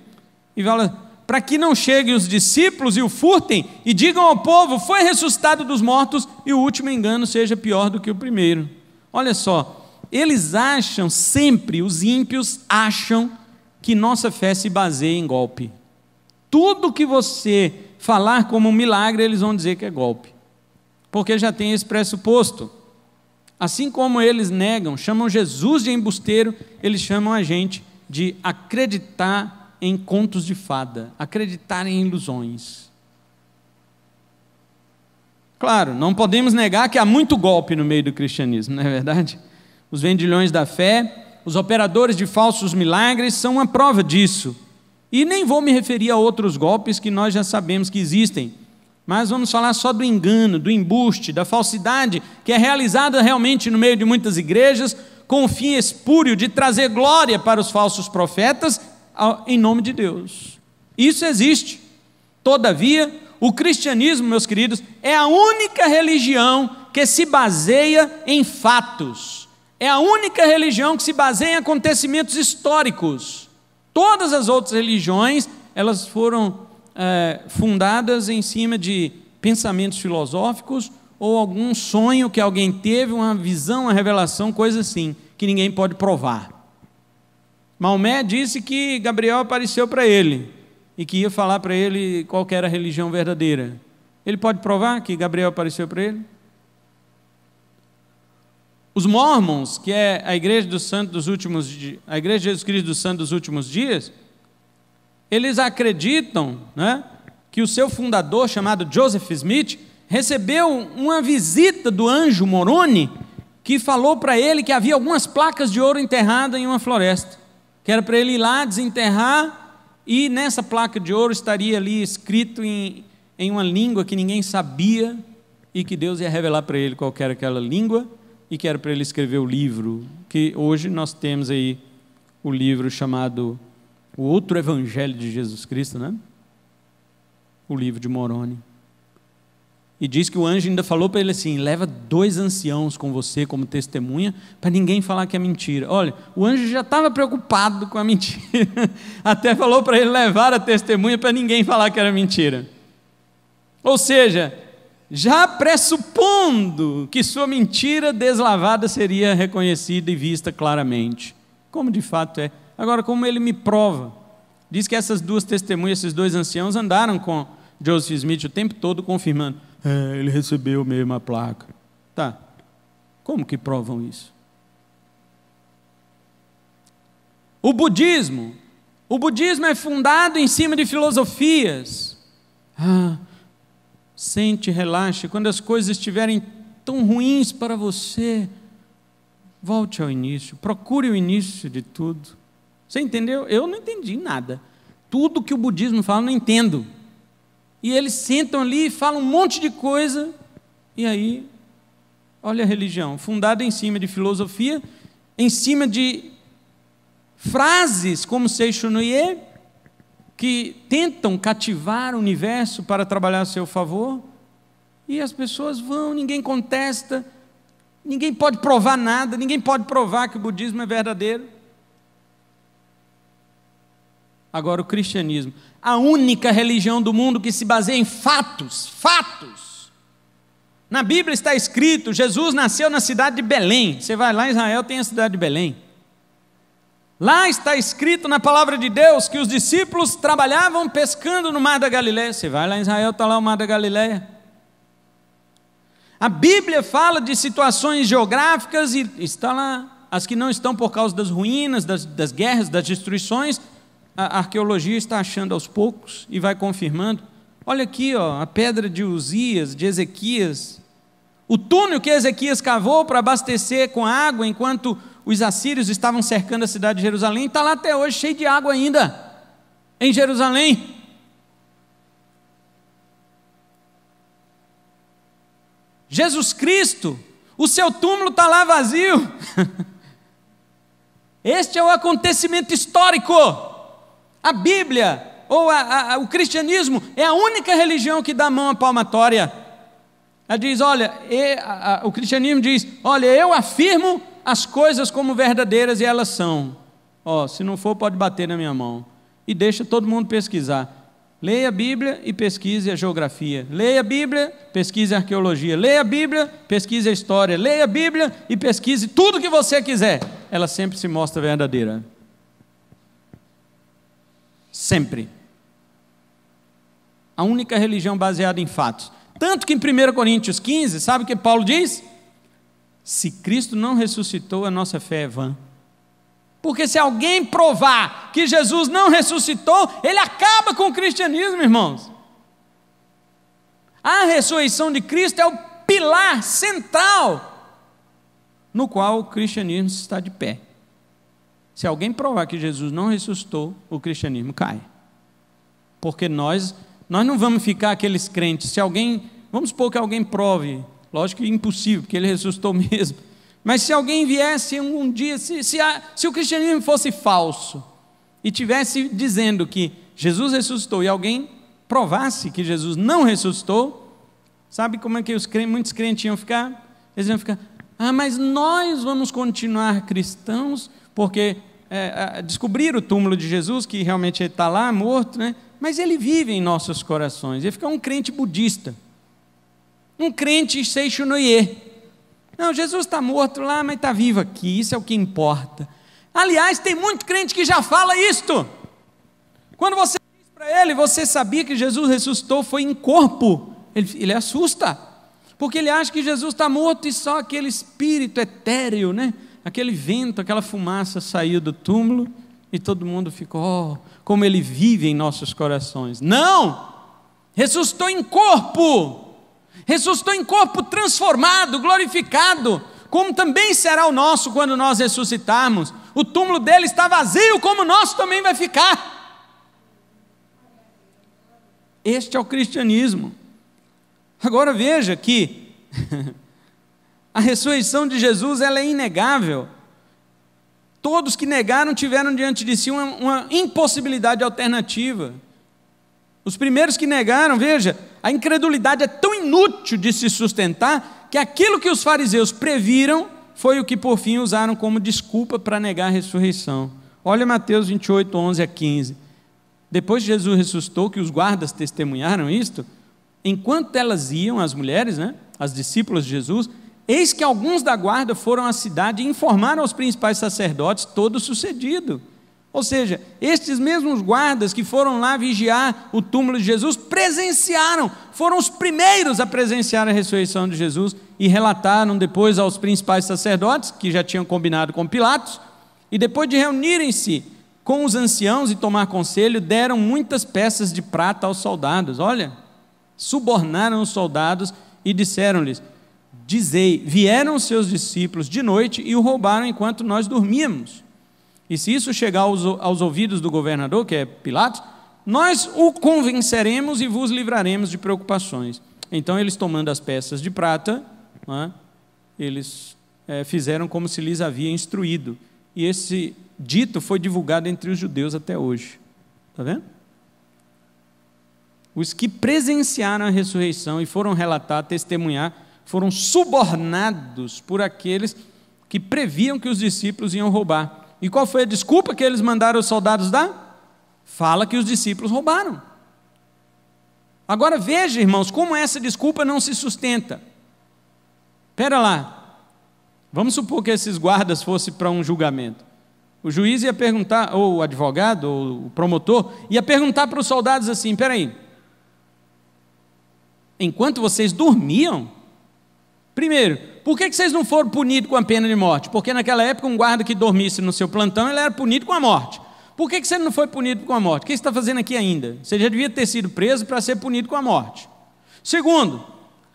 e fala, para que não cheguem os discípulos e o furtem, e digam ao povo, foi ressuscitado dos mortos, e o último engano seja pior do que o primeiro. Olha só, eles acham sempre, os ímpios acham que nossa fé se baseia em golpe. Tudo que você falar como um milagre, eles vão dizer que é golpe, porque já tem esse pressuposto. Assim como eles negam, chamam Jesus de embusteiro, eles chamam a gente de acreditar em contos de fada, acreditar em ilusões. Claro, não podemos negar que há muito golpe no meio do cristianismo, não é verdade? Os vendilhões da fé, os operadores de falsos milagres são uma prova disso. E nem vou me referir a outros golpes que nós já sabemos que existem, mas vamos falar só do engano, do embuste, da falsidade, que é realizada realmente no meio de muitas igrejas, com o fim espúrio de trazer glória para os falsos profetas, em nome de Deus. Isso existe. Todavia, o cristianismo, meus queridos, é a única religião que se baseia em fatos. É a única religião que se baseia em acontecimentos históricos. Todas as outras religiões, elas foram fundadas em cima de pensamentos filosóficos ou algum sonho que alguém teve, uma visão, uma revelação, coisa assim, que ninguém pode provar. Maomé disse que Gabriel apareceu para ele e que ia falar para ele qual que era a religião verdadeira. Ele pode provar que Gabriel apareceu para ele? Os Mormons, que é a Igreja dos Santos dos últimos dias, a Igreja de Jesus Cristo dos Santos dos últimos dias, eles acreditam, que o seu fundador, chamado Joseph Smith, recebeu uma visita do anjo Moroni, que falou para ele que havia algumas placas de ouro enterradas em uma floresta, que era para ele ir lá desenterrar, e nessa placa de ouro estaria ali escrito em uma língua que ninguém sabia, e que Deus ia revelar para ele qual era aquela língua, e que era para ele escrever o livro, que hoje nós temos aí o livro chamado O Outro Evangelho de Jesus Cristo, o livro de Moroni. E diz que o anjo ainda falou para ele assim, leva 2 anciãos com você como testemunha, para ninguém falar que é mentira. Olha, o anjo já estava preocupado com a mentira, até falou para ele levar a testemunha para ninguém falar que era mentira. Ou seja, já pressupondo que sua mentira deslavada seria reconhecida e vista claramente, como de fato é. Agora, como ele me prova? Diz que essas 2 testemunhas, esses 2 anciãos andaram com Joseph Smith o tempo todo confirmando, ele recebeu mesmo a placa. Tá, como que provam isso? O budismo é fundado em cima de filosofias. Sente, relaxe, quando as coisas estiverem tão ruins para você, volte ao início, procure o início de tudo. Você entendeu? Eu não entendi nada. Tudo que o budismo fala, eu não entendo. E eles sentam ali e falam um monte de coisa, e aí, olha a religião, fundada em cima de filosofia, em cima de frases como Seicho no Ie, que tentam cativar o universo para trabalhar a seu favor, e as pessoas vão, ninguém contesta, ninguém pode provar nada, ninguém pode provar que o budismo é verdadeiro. Agora o cristianismo, a única religião do mundo que se baseia em fatos, Na Bíblia está escrito, Jesus nasceu na cidade de Belém. Você vai lá em Israel, tem a cidade de Belém. Lá está escrito na palavra de Deus que os discípulos trabalhavam pescando no mar da Galileia. Você vai lá em Israel, está lá o mar da Galileia. A Bíblia fala de situações geográficas e está lá. As que não estão por causa das ruínas, das guerras, das destruições, a arqueologia está achando aos poucos e vai confirmando. Olha aqui, a pedra de Uzias, de Ezequias, o túnel que Ezequias cavou para abastecer com água enquanto os assírios estavam cercando a cidade de Jerusalém, está lá até hoje, cheio de água ainda, em Jerusalém. Jesus Cristo, o seu túmulo está lá vazio. Este é o acontecimento histórico. A Bíblia, ou o cristianismo, é a única religião que dá mão à palmatória. Ela diz, olha, o cristianismo diz, olha, eu afirmo as coisas como verdadeiras e elas são. Se não for, pode bater na minha mão. E deixa todo mundo pesquisar. Leia a Bíblia e pesquise a geografia. Leia a Bíblia, pesquise a arqueologia. Leia a Bíblia, pesquise a história. Leia a Bíblia e pesquise tudo que você quiser. Ela sempre se mostra verdadeira. Sempre. A única religião baseada em fatos. Tanto que em 1 Coríntios 15, sabe o que Paulo diz? Se Cristo não ressuscitou, a nossa fé é vã. Porque se alguém provar que Jesus não ressuscitou, ele acaba com o cristianismo, irmãos. A ressurreição de Cristo é o pilar central no qual o cristianismo está de pé. Se alguém provar que Jesus não ressuscitou, o cristianismo cai. Porque nós não vamos ficar aqueles crentes. Vamos supor que alguém prove, lógico que é impossível, porque ele ressuscitou mesmo. Mas se alguém viesse um dia, se o cristianismo fosse falso, e tivesse dizendo que Jesus ressuscitou, e alguém provasse que Jesus não ressuscitou, sabe como é que muitos crentes iam ficar? Eles iam ficar, mas nós vamos continuar cristãos, porque descobriram o túmulo de Jesus, que realmente ele está lá, morto, né? Mas ele vive em nossos corações. Ia ficar um crente budista, um crente Seixonoye. Não, Jesus está morto lá, mas está vivo aqui, isso é o que importa. Aliás, tem muito crente que já fala isto. Quando você diz para ele, você sabia que Jesus ressuscitou, foi em corpo, ele assusta, porque ele acha que Jesus está morto e só aquele espírito etéreo, né? Aquele vento, aquela fumaça saiu do túmulo e todo mundo ficou, como ele vive em nossos corações. Não! Ressuscitou em corpo. Ressuscitou em corpo transformado, glorificado, como também será o nosso quando nós ressuscitarmos. O túmulo dele está vazio, como o nosso também vai ficar. Este é o cristianismo. Agora veja que a ressurreição de Jesus, ela é inegável. Todos que negaram tiveram diante de si uma impossibilidade alternativa. Os primeiros que negaram, veja, a incredulidade é tão inútil de se sustentar, que aquilo que os fariseus previram, foi o que por fim usaram como desculpa para negar a ressurreição. Olha Mateus 28, 11 a 15. Depois que Jesus ressuscitou, que os guardas testemunharam isto, enquanto elas iam, as mulheres, né, as discípulas de Jesus, eis que alguns da guarda foram à cidade e informaram aos principais sacerdotes todo o sucedido. Ou seja, estes mesmos guardas que foram lá vigiar o túmulo de Jesus, presenciaram, foram os primeiros a presenciar a ressurreição de Jesus e relataram depois aos principais sacerdotes, que já tinham combinado com Pilatos, e depois de reunirem-se com os anciãos e tomar conselho, deram muitas peças de prata aos soldados. Olha, subornaram os soldados e disseram-lhes, dizei, vieram os seus discípulos de noite e o roubaram enquanto nós dormíamos. E se isso chegar aos ouvidos do governador, que é Pilatos, nós o convenceremos e vos livraremos de preocupações. Então eles, tomando as peças de prata, eles fizeram como se lhes havia instruído. E esse dito foi divulgado entre os judeus até hoje. Está vendo? Os que presenciaram a ressurreição e foram relatar, testemunhar, foram subornados por aqueles que previam que os discípulos iam roubar. E qual foi a desculpa que eles mandaram os soldados dar? Fala que os discípulos roubaram. Agora veja, irmãos, como essa desculpa não se sustenta. Espera lá, vamos supor que esses guardas fossem para um julgamento. O juiz ia perguntar, ou o advogado, ou o promotor, ia perguntar para os soldados assim: espera aí, enquanto vocês dormiam, primeiro, por que vocês não foram punidos com a pena de morte? Porque naquela época um guarda que dormisse no seu plantão, ele era punido com a morte. Por que você não foi punido com a morte? O que você está fazendo aqui ainda? Você já devia ter sido preso para ser punido com a morte. Segundo,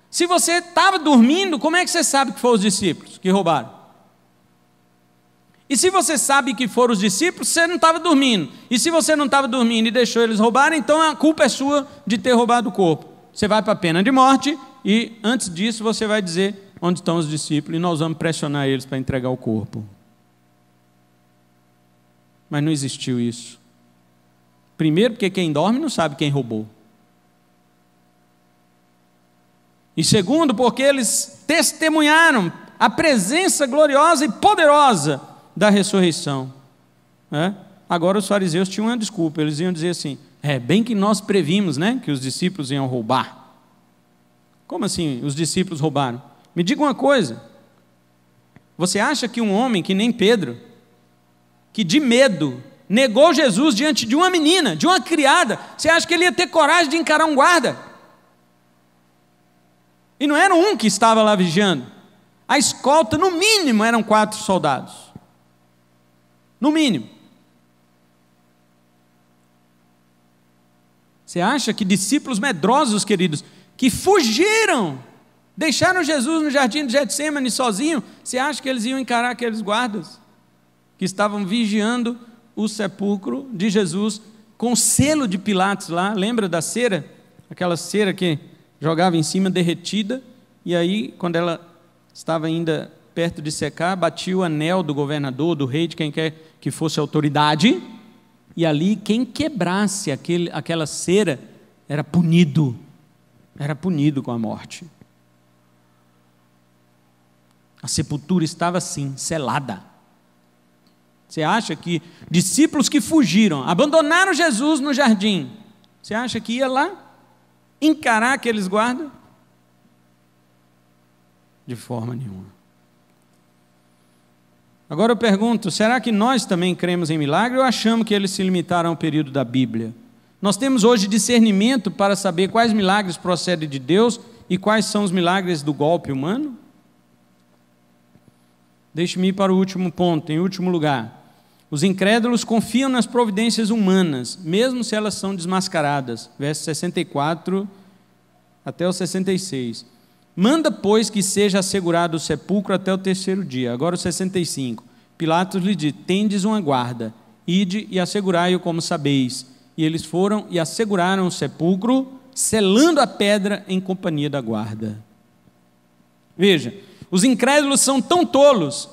se você estava dormindo, como é que você sabe que foram os discípulos que roubaram? E se você sabe que foram os discípulos, você não estava dormindo. E se você não estava dormindo e deixou eles roubarem, então a culpa é sua de ter roubado o corpo. Você vai para a pena de morte e antes disso você vai dizer onde estão os discípulos e nós vamos pressionar eles para entregar o corpo. Mas não existiu isso. Primeiro, porque quem dorme não sabe quem roubou. E segundo, porque eles testemunharam a presença gloriosa e poderosa da ressurreição. Agora os fariseus tinham uma desculpa, eles iam dizer assim: bem que nós previmos, que os discípulos iam roubar. Como assim os discípulos roubaram? Me diga uma coisa, você acha que um homem que nem Pedro, que de medo negou Jesus diante de uma menina, de uma criada, você acha que ele ia ter coragem de encarar um guarda? E não era um que estava lá vigiando, a escolta no mínimo eram 4 soldados, no mínimo. Você acha que discípulos medrosos, queridos, que fugiram, deixaram Jesus no jardim de Getsêmani sozinho, você acha que eles iam encarar aqueles guardas que estavam vigiando o sepulcro de Jesus com o selo de Pilatos lá? Lembra da cera? Aquela cera que jogava em cima derretida, e aí quando ela estava ainda perto de secar, batia o anel do governador, do rei, de quem quer que fosse a autoridade, e ali quem quebrasse aquela cera era punido com a morte. A sepultura estava assim, selada. Você acha que discípulos que fugiram, abandonaram Jesus no jardim, você acha que ia lá encarar aqueles guardas? De forma nenhuma. Agora eu pergunto, será que nós também cremos em milagre ou achamos que eles se limitaram ao período da Bíblia? Nós temos hoje discernimento para saber quais milagres procedem de Deus e quais são os milagres do golpe humano? Deixe-me ir para o último ponto, em último lugar. Os incrédulos confiam nas providências humanas, mesmo se elas são desmascaradas. Versos 64 até o 66. Manda, pois, que seja assegurado o sepulcro até o 3º dia. Agora o 65. Pilatos lhe diz: tendes uma guarda, ide e assegurai-o como sabeis. E eles foram e asseguraram o sepulcro, selando a pedra em companhia da guarda. Veja, os incrédulos são tão tolos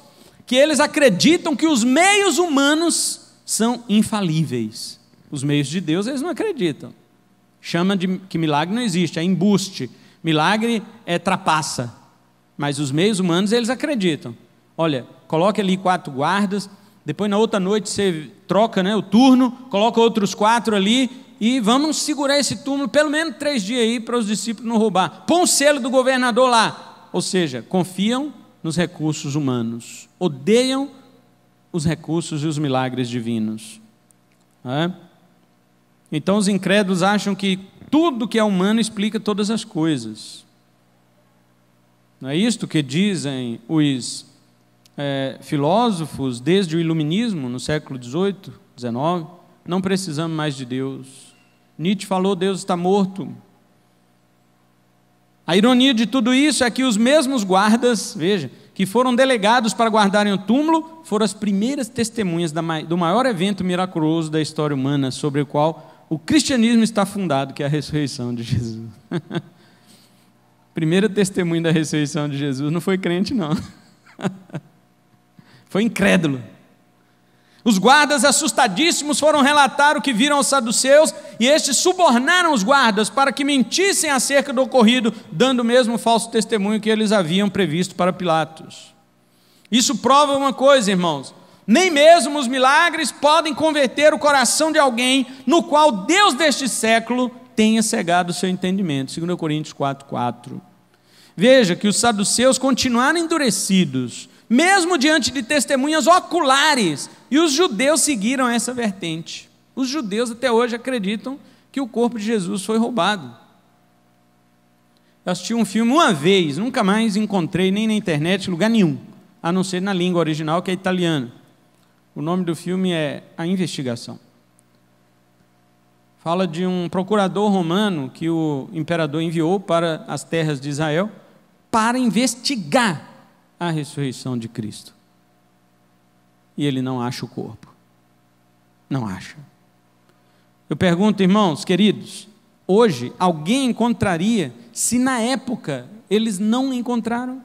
que eles acreditam que os meios humanos são infalíveis. Os meios de Deus eles não acreditam. Chama de que milagre não existe, é embuste. Milagre é trapaça. Mas os meios humanos eles acreditam. Olha, coloque ali 4 guardas, depois na outra noite você troca o turno, coloca outros 4 ali e vamos segurar esse túmulo pelo menos 3 dias aí para os discípulos não roubar. Põe o selo do governador lá. Ou seja, confiam nos recursos humanos, odeiam os recursos e os milagres divinos. Então os incrédulos acham que tudo que é humano explica todas as coisas. Não é isto que dizem os filósofos desde o iluminismo, no século XVIII, XIX? Não precisamos mais de Deus. Nietzsche falou: Deus está morto. A ironia de tudo isso é que os mesmos guardas, veja, que foram delegados para guardarem o túmulo, foram as primeiras testemunhas do maior evento miraculoso da história humana, sobre o qual o cristianismo está fundado, que é a ressurreição de Jesus. Primeira testemunha da ressurreição de Jesus não foi crente, não. Foi incrédulo. Os guardas, assustadíssimos, foram relatar o que viram aos saduceus, e estes subornaram os guardas para que mentissem acerca do ocorrido, dando o mesmo falso testemunho que eles haviam previsto para Pilatos. Isso prova uma coisa, irmãos: nem mesmo os milagres podem converter o coração de alguém no qual Deus deste século tenha cegado o seu entendimento. 2 Coríntios 4:4. Veja que os saduceus continuaram endurecidos, mesmo diante de testemunhas oculares, e os judeus seguiram essa vertente. Os judeus até hoje acreditam que o corpo de Jesus foi roubado. Eu assisti um filme uma vez, nunca mais encontrei nem na internet, lugar nenhum, a não ser na língua original, que é italiana. O nome do filme é A Investigação. Fala de um procurador romano que o imperador enviou para as terras de Israel para investigar a ressurreição de Cristo. E ele não acha o corpo. Não acha. Eu pergunto, irmãos queridos, hoje alguém encontraria se na época eles não encontraram?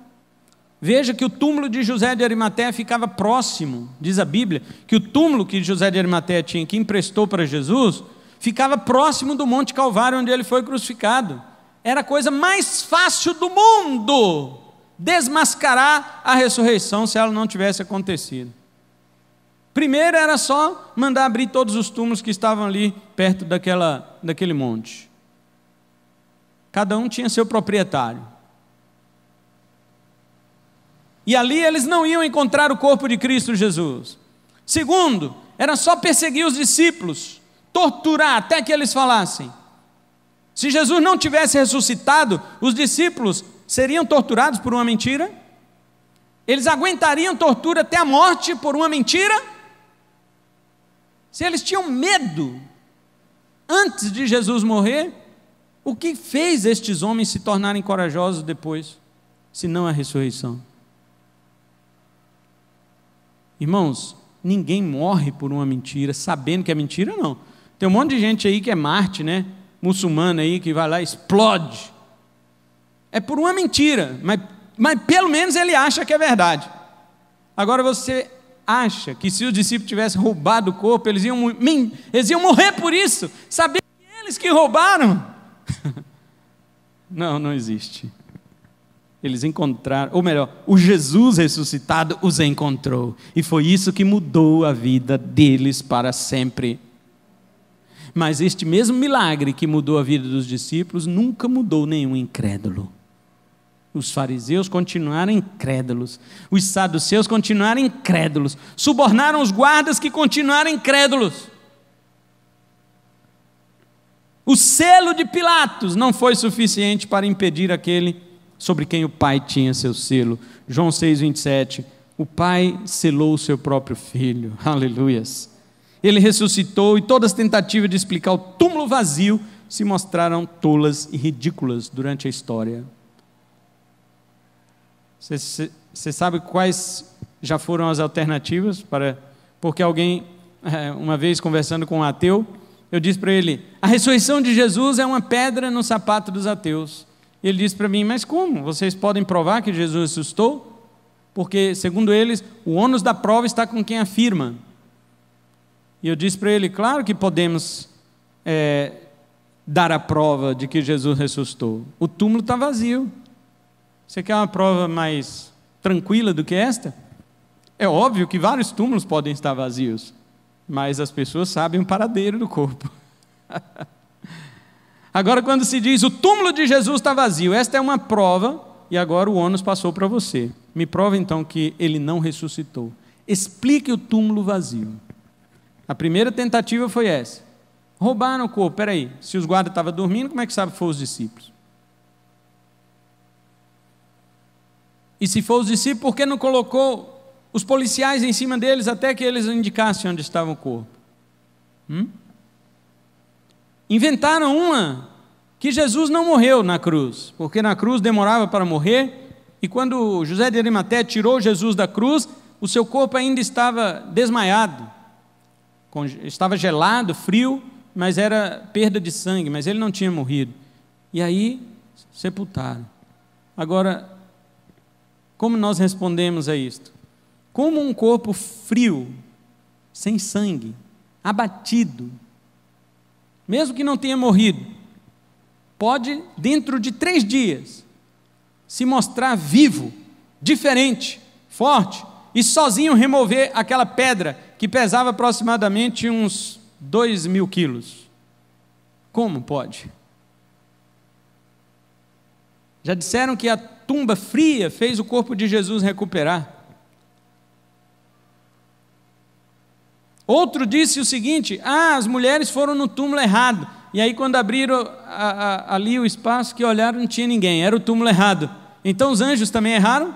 Veja que o túmulo de José de Arimateia ficava próximo, diz a Bíblia, que o túmulo que José de Arimateia tinha, que emprestou para Jesus, ficava próximo do Monte Calvário, onde ele foi crucificado. Era a coisa mais fácil do mundo desmascarar a ressurreição se ela não tivesse acontecido. Primeiro era só mandar abrir todos os túmulos que estavam ali perto daquele monte. Cada um tinha seu proprietário. E ali eles não iam encontrar o corpo de Cristo Jesus. Segundo, era só perseguir os discípulos, torturar até que eles falassem. Se Jesus não tivesse ressuscitado, os discípulos seriam torturados por uma mentira? Eles aguentariam tortura até a morte por uma mentira? Se eles tinham medo antes de Jesus morrer, o que fez estes homens se tornarem corajosos depois, se não a ressurreição? Irmãos, ninguém morre por uma mentira, sabendo que é mentira, não. Tem um monte de gente aí que é Marte, né? Muçulmana aí, que vai lá e explode. É por uma mentira, mas pelo menos ele acha que é verdade. Agora você acha que se os discípulos tivessem roubado o corpo, eles iam morrer por isso, saber que eles que roubaram? Não existe. Eles encontraram, ou melhor, o Jesus ressuscitado os encontrou, e foi isso que mudou a vida deles para sempre. Mas este mesmo milagre que mudou a vida dos discípulos nunca mudou nenhum incrédulo. Os fariseus continuaram incrédulos, os saduceus continuaram incrédulos, subornaram os guardas que continuaram incrédulos. O selo de Pilatos não foi suficiente para impedir aquele sobre quem o Pai tinha seu selo. João 6,27, o Pai selou o seu próprio Filho, aleluias. Ele ressuscitou e todas as tentativas de explicar o túmulo vazio se mostraram tolas e ridículas durante a história. Você sabe quais já foram as alternativas? Porque alguém, uma vez conversando com um ateu, eu disse para ele, a ressurreição de Jesus é uma pedra no sapato dos ateus. Ele disse para mim, mas como? Vocês podem provar que Jesus ressuscitou? Porque, segundo eles, o ônus da prova está com quem afirma. E eu disse para ele, claro que podemos dar a prova de que Jesus ressuscitou. O túmulo está vazio. Você quer uma prova mais tranquila do que esta? É óbvio que vários túmulos podem estar vazios, mas as pessoas sabem o paradeiro do corpo. Agora, quando se diz o túmulo de Jesus está vazio, esta é uma prova, e agora o ônus passou para você. Me prova então que ele não ressuscitou. Explique o túmulo vazio. A primeira tentativa foi essa. Roubaram o corpo, peraí, se os guardas estavam dormindo, como é que sabe que foram os discípulos? E se for os discípulos, por que não colocou os policiais em cima deles até que eles indicassem onde estava o corpo? Inventaram uma que Jesus não morreu na cruz, porque na cruz demorava para morrer, e quando José de Arimateia tirou Jesus da cruz, o seu corpo ainda estava desmaiado, estava gelado, frio, mas era perda de sangue, mas ele não tinha morrido. E aí, sepultaram. Agora, como nós respondemos a isto? Como um corpo frio, sem sangue, abatido, mesmo que não tenha morrido, pode, dentro de 3 dias, se mostrar vivo, diferente, forte, e sozinho remover aquela pedra que pesava aproximadamente uns 2.000 quilos. Como pode? Já disseram que a tumba fria fez o corpo de Jesus recuperar. Outro disse o seguinte: as mulheres foram no túmulo errado. E aí quando abriram ali o espaço que olharam, não tinha ninguém, era o túmulo errado. Então os anjos também erraram?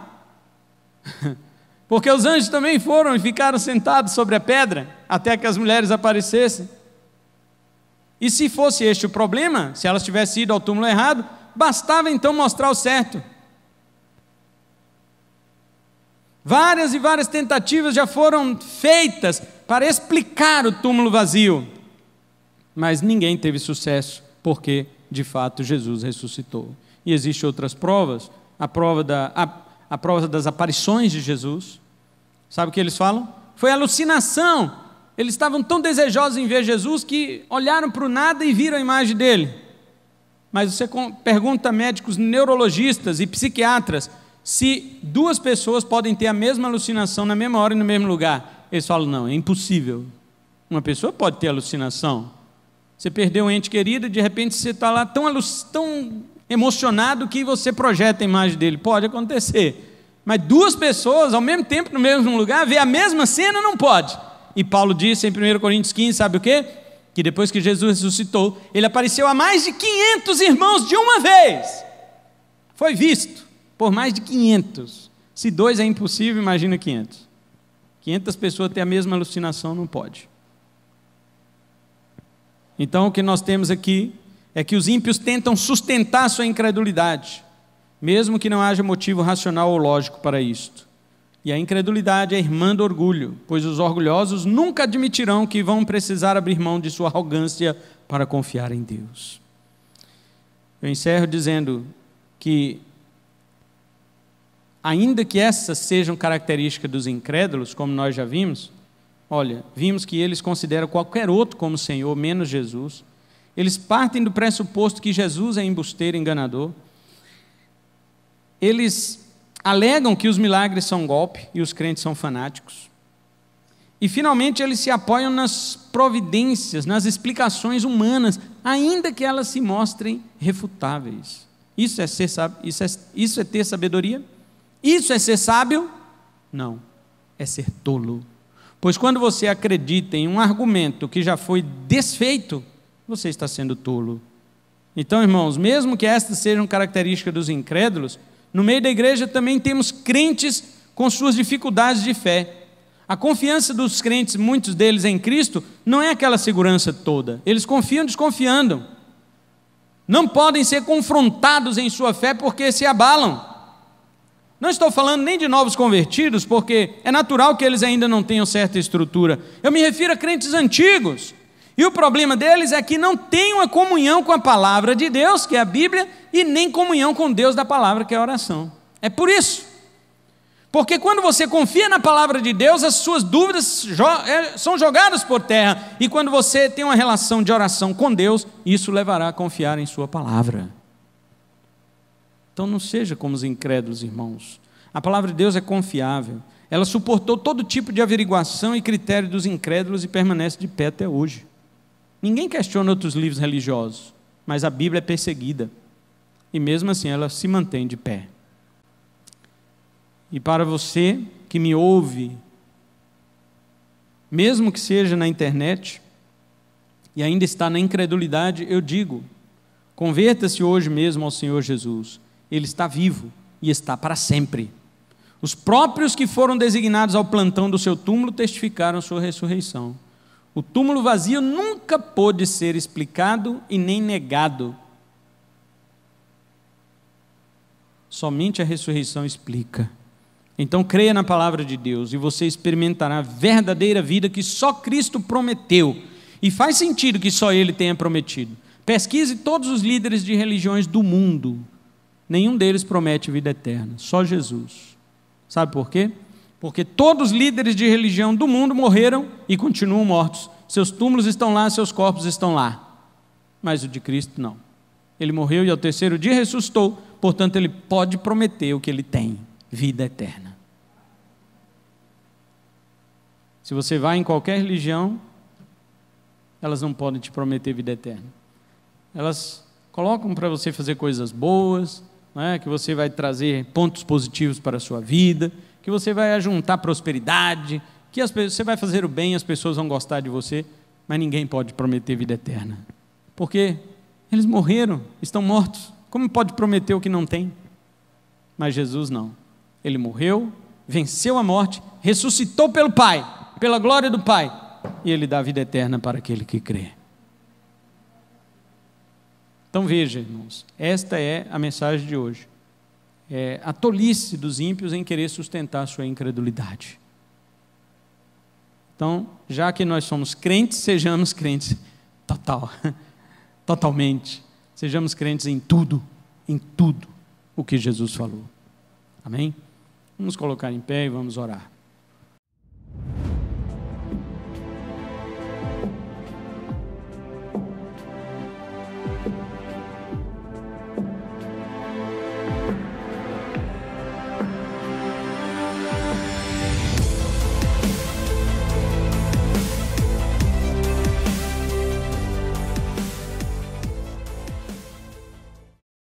Porque os anjos também foram e ficaram sentados sobre a pedra, até que as mulheres aparecessem. E se fosse este o problema, se elas tivessem ido ao túmulo errado, bastava então mostrar o certo. Várias e várias tentativas já foram feitas para explicar o túmulo vazio, mas ninguém teve sucesso, porque de fato Jesus ressuscitou. E existem outras provas, a prova das aparições de Jesus. Sabe o que eles falam? Foi alucinação. Eles estavam tão desejosos em ver Jesus que olharam para o nada e viram a imagem dele. Mas você pergunta a médicos neurologistas e psiquiatras se duas pessoas podem ter a mesma alucinação na mesma hora e no mesmo lugar. Eles falam: não, é impossível. Uma pessoa pode ter alucinação. Você perdeu um ente querido e de repente você está lá tão emocionado que você projeta a imagem dele. Pode acontecer. Mas duas pessoas ao mesmo tempo no mesmo lugar ver a mesma cena não pode. E Paulo disse em 1 Coríntios 15, sabe o quê? Que depois que Jesus ressuscitou, ele apareceu a mais de 500 irmãos de uma vez. Foi visto por mais de 500. Se 2 é impossível, imagina 500. 500 pessoas ter a mesma alucinação, não pode. Então o que nós temos aqui é que os ímpios tentam sustentar sua incredulidade, mesmo que não haja motivo racional ou lógico para isto. E a incredulidade é irmã do orgulho, pois os orgulhosos nunca admitirão que vão precisar abrir mão de sua arrogância para confiar em Deus. Eu encerro dizendo que, ainda que essas sejam características dos incrédulos, como nós já vimos, vimos que eles consideram qualquer outro como Senhor, menos Jesus. Eles partem do pressuposto que Jesus é embusteiro, enganador. Eles alegam que os milagres são golpe e os crentes são fanáticos. E finalmente eles se apoiam nas providências, nas explicações humanas, ainda que elas se mostrem refutáveis. Isso é ter sabedoria? Isso é ser sábio? Não, é ser tolo. Pois quando você acredita em um argumento que já foi desfeito, você está sendo tolo. Então, irmãos, mesmo que estas sejam características dos incrédulos, no meio da igreja também temos crentes com suas dificuldades de fé. A confiança dos crentes, muitos deles em Cristo, não é aquela segurança toda. Eles confiam desconfiando. Não podem ser confrontados em sua fé porque se abalam. Não estou falando nem de novos convertidos, porque é natural que eles ainda não tenham certa estrutura. Eu me refiro a crentes antigos. E o problema deles é que não têm uma comunhão com a palavra de Deus, que é a Bíblia, e nem comunhão com Deus da palavra, que é a oração. É por isso. Porque quando você confia na palavra de Deus, as suas dúvidas são jogadas por terra. E quando você tem uma relação de oração com Deus, isso levará a confiar em sua palavra. Então não seja como os incrédulos, irmãos. A palavra de Deus é confiável. Ela suportou todo tipo de averiguação e critério dos incrédulos e permanece de pé até hoje. Ninguém questiona outros livros religiosos, mas a Bíblia é perseguida. E mesmo assim ela se mantém de pé. E para você que me ouve, mesmo que seja na internet, e ainda está na incredulidade, eu digo, converta-se hoje mesmo ao Senhor Jesus. Ele está vivo e está para sempre. Os próprios que foram designados ao plantão do seu túmulo testificaram sua ressurreição. O túmulo vazio nunca pôde ser explicado e nem negado. Somente a ressurreição explica. Então creia na palavra de Deus e você experimentará a verdadeira vida que só Cristo prometeu. E faz sentido que só Ele tenha prometido. Pesquise todos os líderes de religiões do mundo. Nenhum deles promete vida eterna, só Jesus. Sabe por quê? Porque todos os líderes de religião do mundo morreram e continuam mortos. Seus túmulos estão lá, seus corpos estão lá. Mas o de Cristo não. Ele morreu e ao terceiro dia ressuscitou, portanto ele pode prometer o que ele tem, vida eterna. Se você vai em qualquer religião, elas não podem te prometer vida eterna. Elas colocam para você fazer coisas boas, não é? Que você vai trazer pontos positivos para a sua vida, que você vai ajuntar prosperidade, que você vai fazer o bem, as pessoas vão gostar de você, mas ninguém pode prometer vida eterna. Porque eles morreram, estão mortos. Como pode prometer o que não tem? Mas Jesus não. Ele morreu, venceu a morte, ressuscitou pelo Pai, pela glória do Pai, e Ele dá vida eterna para aquele que crê. Então veja, irmãos, esta é a mensagem de hoje. É a tolice dos ímpios em querer sustentar a sua incredulidade. Então, já que nós somos crentes, sejamos crentes totalmente. Sejamos crentes em tudo o que Jesus falou. Amém? Vamos colocar em pé e vamos orar.